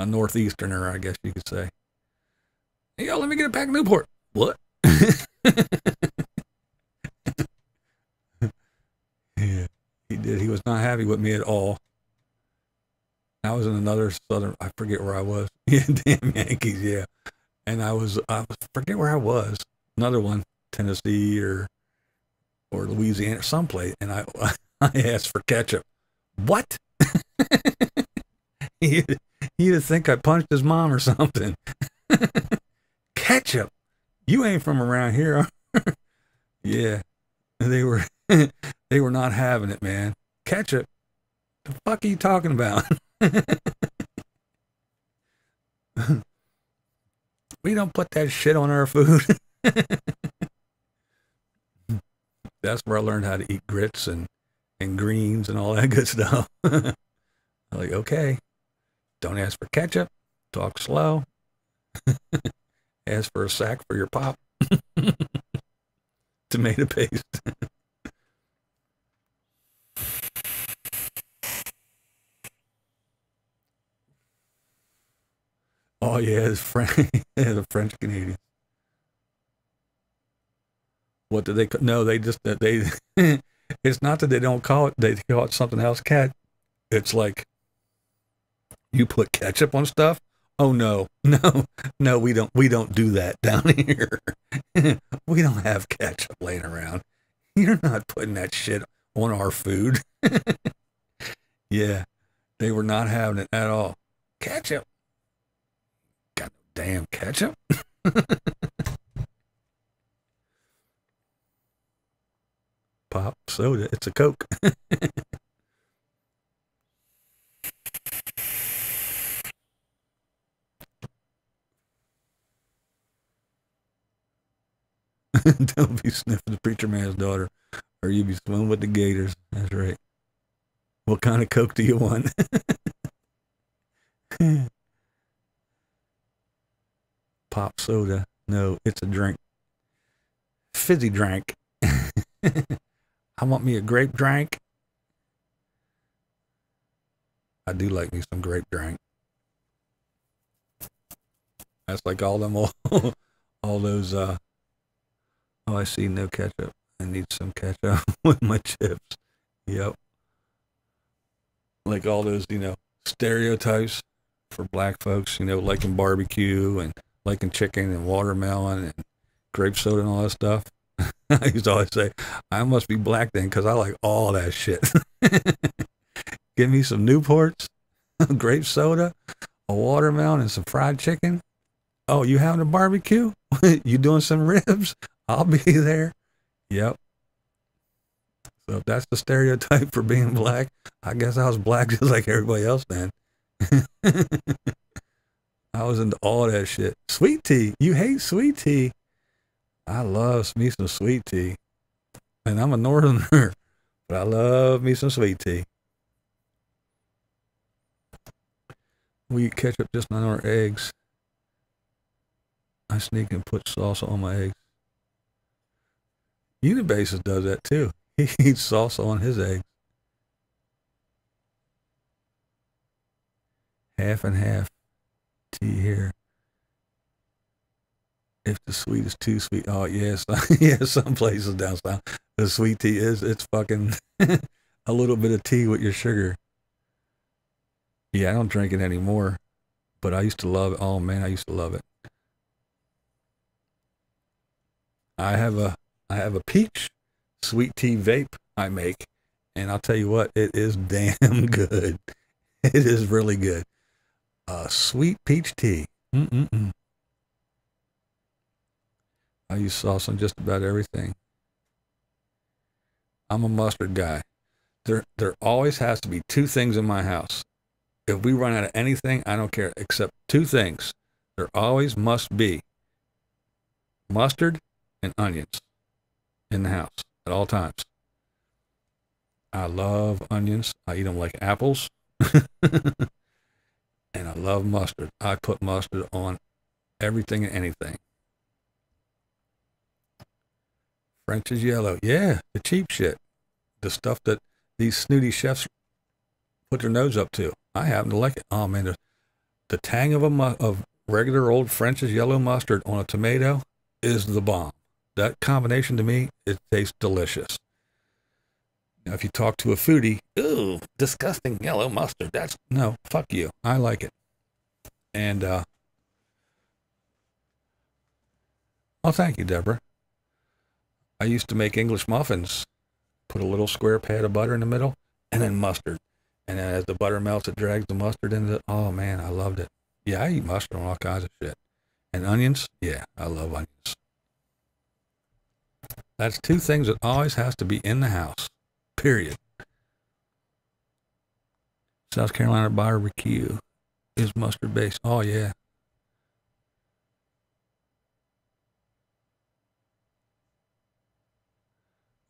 A: A northeasterner, I guess you could say. "Hey, yo, let me get a pack of Newport." "What?" Yeah, he did. He was not happy with me at all. I was in another southern, I forget where I was. Yeah, damn Yankees, yeah. And I forget where I was. Another one, Tennessee or Louisiana, someplace. And I asked for ketchup. "What?" He'd think I punched his mom or something. "Ketchup? You ain't from around here." Yeah, they were not having it, man. "Ketchup? The fuck are you talking about?" "We don't put that shit on our food." That's where I learned how to eat grits and greens and all that good stuff. I'm like, okay, don't ask for ketchup. Talk slow. Ask for a sack for your pop. Tomato paste. Oh yeah, it's the French Canadians. What do they? No, they just they. It's not that they don't call it. They call it something else. Cat. It's like you put ketchup on stuff. Oh no, no, we don't do that down here. We don't have ketchup laying around. You're not putting that shit on our food. Yeah, they were not having it at all. Ketchup. Got no damn ketchup. Pop soda. It's a Coke. Don't be sniffing the preacher man's daughter, or you be swimming with the gators. That's right. What kind of Coke do you want? Pop soda. No, it's a drink. Fizzy drink. I want me a grape drink. I do like me some grape drink. That's like all them all those oh, I see no ketchup. I need some ketchup with my chips. Yep. Like all those, stereotypes for black folks, liking barbecue and liking chicken and watermelon and grape soda and all that stuff. I used to always say, I must be black then because I like all that shit. Give me some Newports, grape soda, a watermelon, and some fried chicken. Oh, you having a barbecue? You doing some ribs? I'll be there. Yep. So if that's the stereotype for being black, I guess I was black just like everybody else, man. I was into all that shit. Sweet tea. You hate sweet tea. I love me some sweet tea. And I'm a northerner, but I love me some sweet tea. We eat ketchup just on our eggs. I sneak and put salsa on my eggs. Unabassist does that too. He eats salsa on his eggs. Half and half tea here. If the sweet is too sweet, oh yes, yeah, some places down south, the sweet tea it's fucking a little bit of tea with your sugar. Yeah, I don't drink it anymore, but I used to love it. Oh man, I used to love it. I have a peach sweet tea vape I make, and I'll tell you what, it is damn good. It is really good. Sweet peach tea. I use sauce on just about everything. I'm a mustard guy. There always has to be two things in my house. If we run out of anything, I don't care, except two things. There always must be mustard and onions in the house at all times. I love onions. I eat them like apples. And I love mustard. I put mustard on everything and anything. French is yellow. Yeah, the cheap shit. The stuff that these snooty chefs put their nose up to. I happen to like it. Oh man, the tang of regular old French's yellow mustard on a tomato is the bomb. That combination to me, it tastes delicious. Now, if you talk to a foodie, ooh, disgusting yellow mustard. No, fuck you. I like it. And, oh, thank you, Deborah. I used to make English muffins. Put a little square pad of butter in the middle, and then mustard. And then as the butter melts, it drags the mustard into it. Oh, man, I loved it. Yeah, I eat mustard on all kinds of shit. And onions? Yeah, I love onions. That's two things that always has to be in the house. Period. South Carolina barbecue is mustard based. Oh, yeah.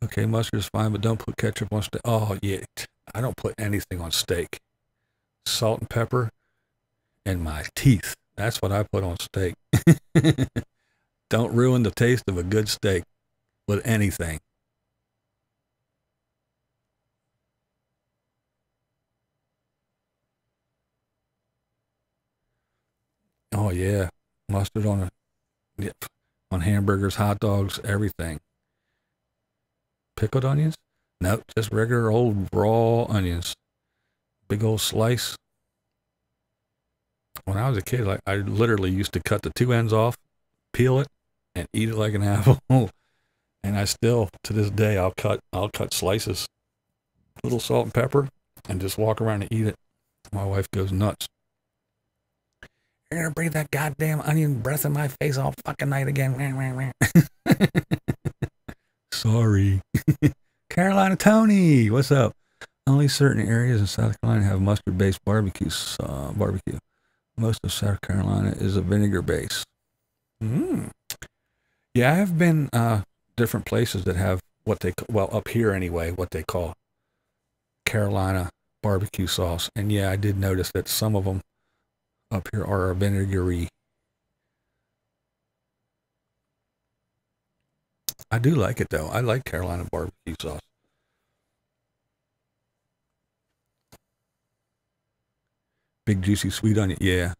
A: Okay, mustard is fine, but don't put ketchup on steak. Oh, yeah. I don't put anything on steak. Salt and pepper and my teeth. That's what I put on steak. Don't ruin the taste of a good steak with anything. Oh, yeah. Mustard on hamburgers, hot dogs, everything. Pickled onions? Nope, just regular old raw onions. Big old slice. When I was a kid, I literally used to cut the two ends off, peel it, and eat it like an apple. And I still, to this day, I'll cut slices. a little salt and pepper, and just walk around and eat it. My wife goes nuts. You're gonna breathe that goddamn onion breath in my face all fucking night again. Sorry. Carolina Tony, what's up? Only certain areas in South Carolina have mustard-based barbecue. Most of South Carolina is a vinegar base. Yeah, I have been different places that have what they up here anyway, what they call Carolina barbecue sauce. And yeah, I did notice that some of them up here are vinegary. I do like it though. I like Carolina barbecue sauce. Big juicy sweet onion. Yeah.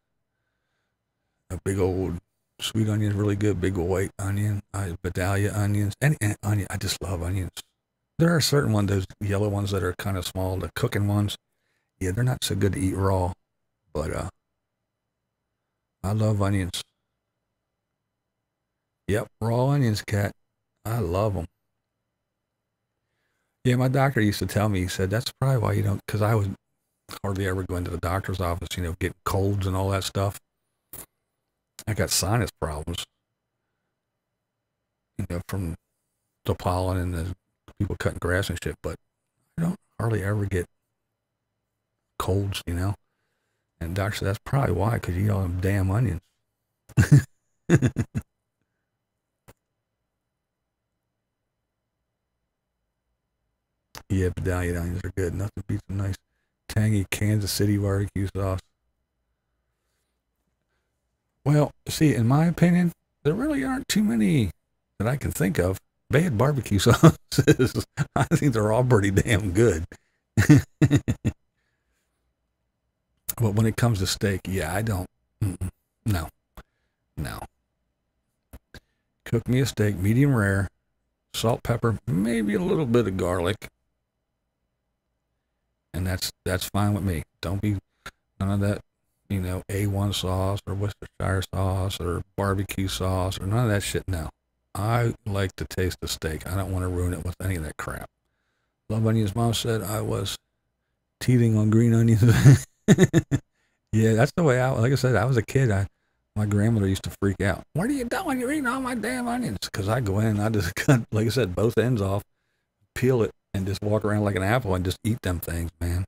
A: A big old sweet onion is really good. Big white onion. Vidalia onions. Any onion. I just love onions. There are certain ones, those yellow ones that are kind of small, the cooking ones. Yeah, they're not so good to eat raw. But I love onions. Yep, raw onions, cat. I love them. Yeah, my doctor used to tell me, he said, that's probably why you don't, because I was hardly ever going to the doctor's office, you know, getting colds and all that stuff. I got sinus problems, you know, from the pollen and the people cutting grass and shit, but I don't hardly ever get colds, you know. And doctor said, that's probably why, because you eat all them damn onions. Yeah, Vidalia onions are good. Nothing beats a nice, tangy Kansas City barbecue sauce. Well, see, in my opinion, there really aren't too many that I can think of bad barbecue sauces. I think they're all pretty damn good. But when it comes to steak, yeah, I don't. No. Cook me a steak, medium rare, salt, pepper, maybe a little bit of garlic, and that's fine with me. Don't be none of that, you know, A1 sauce or Worcestershire sauce or barbecue sauce or none of that shit. No, I like to taste the steak. I don't want to ruin it with any of that crap. Love onions. Mom said I was teething on green onions. Yeah, that's the way like I said, I was a kid. My grandmother used to freak out. What are you doing? You're eating all my damn onions. Because I go in and I just cut, like I said, both ends off, peel it, and just walk around like an apple and just eat them things, man.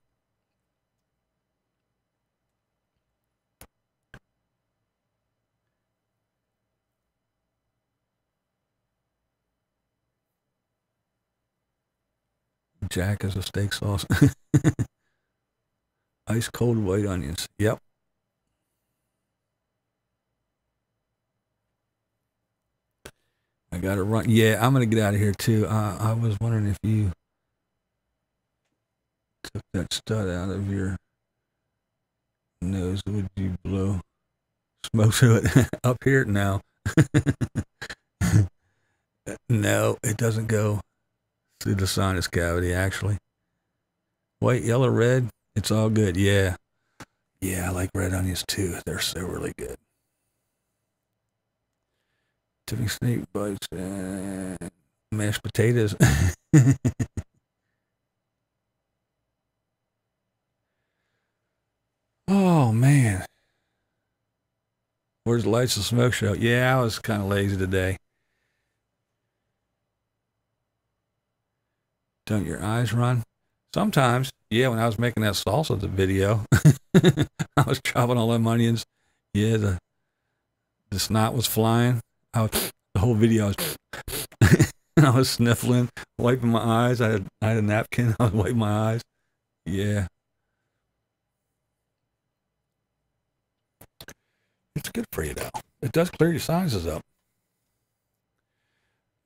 A: Jack is a steak sauce. Ice cold white onions. Yep. I gotta run. Yeah, I'm gonna get out of here too. I was wondering if you took that stud out of your nose, would you blow smoke to it? Up here? No. No, it doesn't go through the sinus cavity, actually. White, yellow, red, it's all good. Yeah. Yeah, I like red onions too. They're so really good. Tipping snake bites and mashed potatoes. Oh, man. Where's the Lights of Smoke show? Yeah, I was kind of lazy today. Don't your eyes run? Sometimes. Yeah, when I was making that salsa video, I was chopping all them onions. Yeah, the snot was flying. The whole video, I was sniffling, wiping my eyes. I had a napkin. I was wiping my eyes. Yeah. It's good for you, though. It does clear your sinuses up.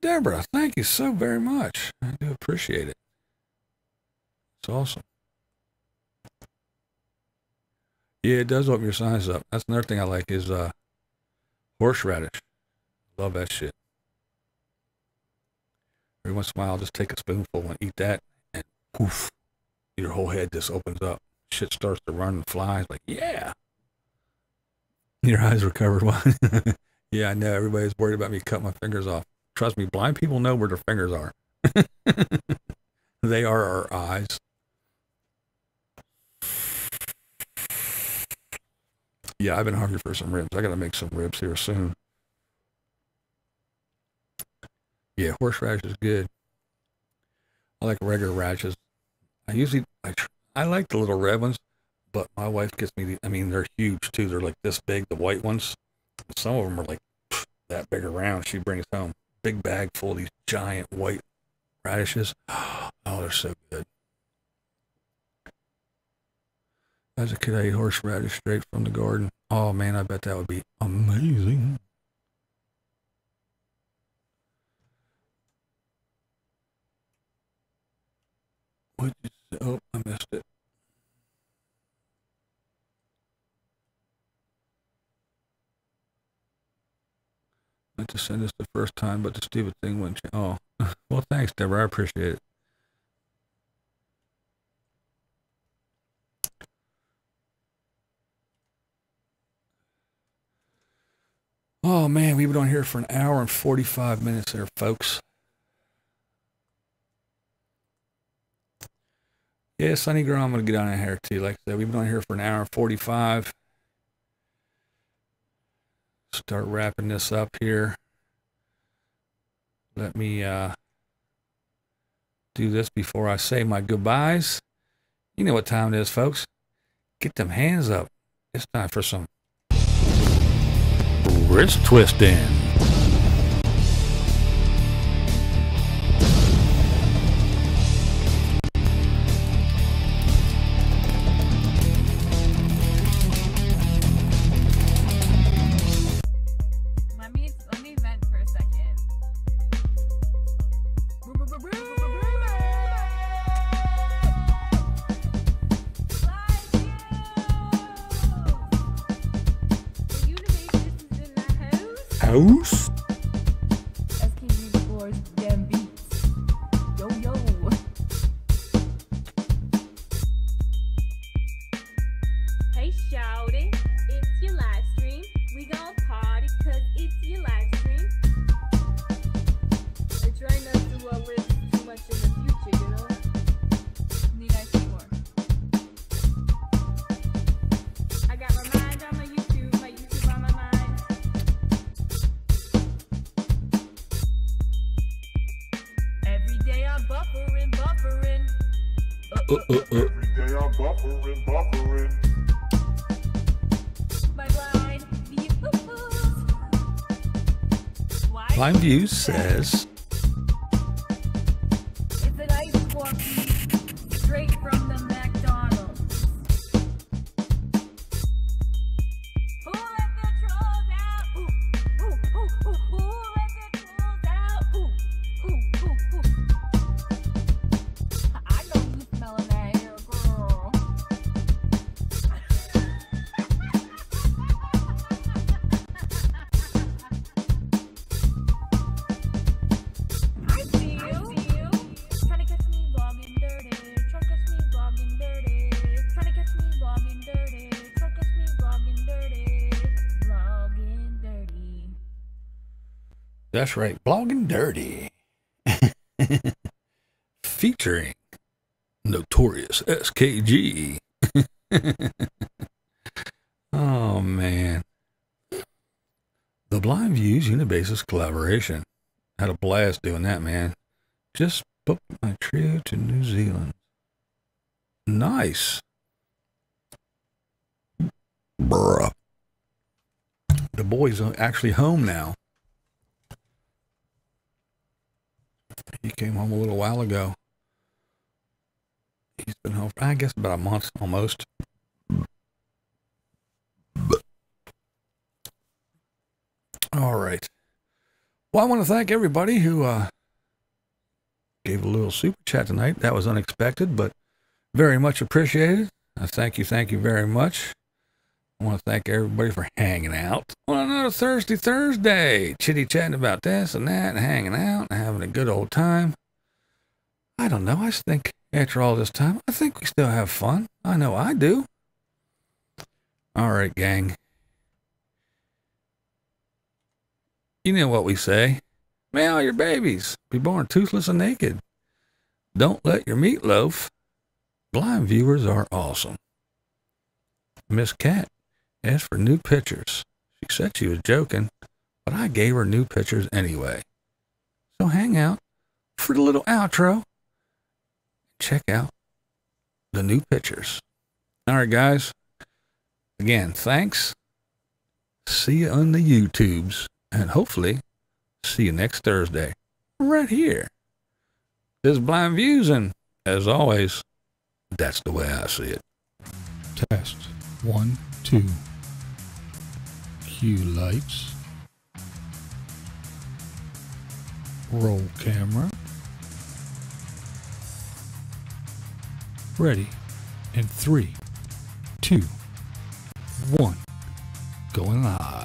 A: Deborah, thank you so very much. I do appreciate it. It's awesome. Yeah, it does open your sinuses up. That's another thing I like is horseradish. Love that shit. Every once in a while, I'll just take a spoonful and eat that, and poof, your whole head just opens up. Shit starts to run and fly. It's like, yeah. Your eyes are covered. Yeah, I know. Everybody's worried about me cutting my fingers off. Trust me, blind people know where their fingers are. They are our eyes. Yeah, I've been hungry for some ribs. I got to make some ribs here soon. Yeah, horseradish is good. I like regular radishes. I like the little red ones, but my wife gets me I mean, they're huge too. They're like this big, the white ones. Some of them are like that big around. She brings home big bag full of these giant white radishes. Oh, they're so good. As a kid, I ate horseradish straight from the garden. Oh man, I bet that would be amazing. What'd you say? Oh, I missed it. I meant to send this the first time, but the stupid thing wouldn't change. Oh, well, thanks, Deborah. I appreciate it. Oh man, we've been on here for an hour and 45 minutes there, folks. Yeah, Sunny Girl, I'm going to get on here too. Like I said, we've been on here for an hour and 45. Start wrapping this up here. Let me do this before I say my goodbyes. You know what time it is, folks. Get them hands up. It's time for some wrist twisting.
B: Let me vent for a second.
A: House?
B: SKG floors, damn beats. Yo, yo. Hey, shouty, it's your live stream. We gon' party cause it's your live stream. I try not to live too much in the future, you know? Need I say more? I got my mind on my YouTube on my mind. Every day I'm buffering.
C: Every day I'm buffering.
B: My blind views. Why?
A: BlindViews says,
B: It's an ice coffee straight from the McDonald's. Who let the trolls out? Who let the trolls out? Ooh. I know you smelling that hair, girl. I see you. Trying to catch me vlogging dirty. Trying to catch me vlogging dirty. Trying to catch me vlogging dirty. Trying to catch me vlogging dirty. Vlogging dirty.
A: that's right, Blogging Dirty. Featuring Notorious SKG. Oh, man. The BlindViews Unabassist collaboration. Had a blast doing that, man. Just booked my trip to New Zealand. Nice. Bruh. The boy's actually home now. He came home a little while ago. He's been home for, I guess, about a month almost. All right. Well, I want to thank everybody who gave a little super chat tonight. That was unexpected, but very much appreciated. Thank you very much. I want to thank everybody for hanging out on another Thursday, chitty-chatting about this and that, and hanging out and having a good old time. I don't know. I just think after all this time, I think we still have fun. I know I do. All right, gang. You know what we say. May all your babies be born toothless and naked. Don't let your meatloaf. Blind viewers are awesome. Miss Cat, asked for new pictures. She said she was joking, but I gave her new pictures anyway. So hang out for the little outro. Check out the new pictures. All right, guys. Again, thanks. See you on the YouTubes, and hopefully see you next Thursday right here. This is BlindViews, and as always, that's the way I see it.
D: Test 1, 2. Cue lights. Roll camera. Ready in 3, 2, 1. Going live.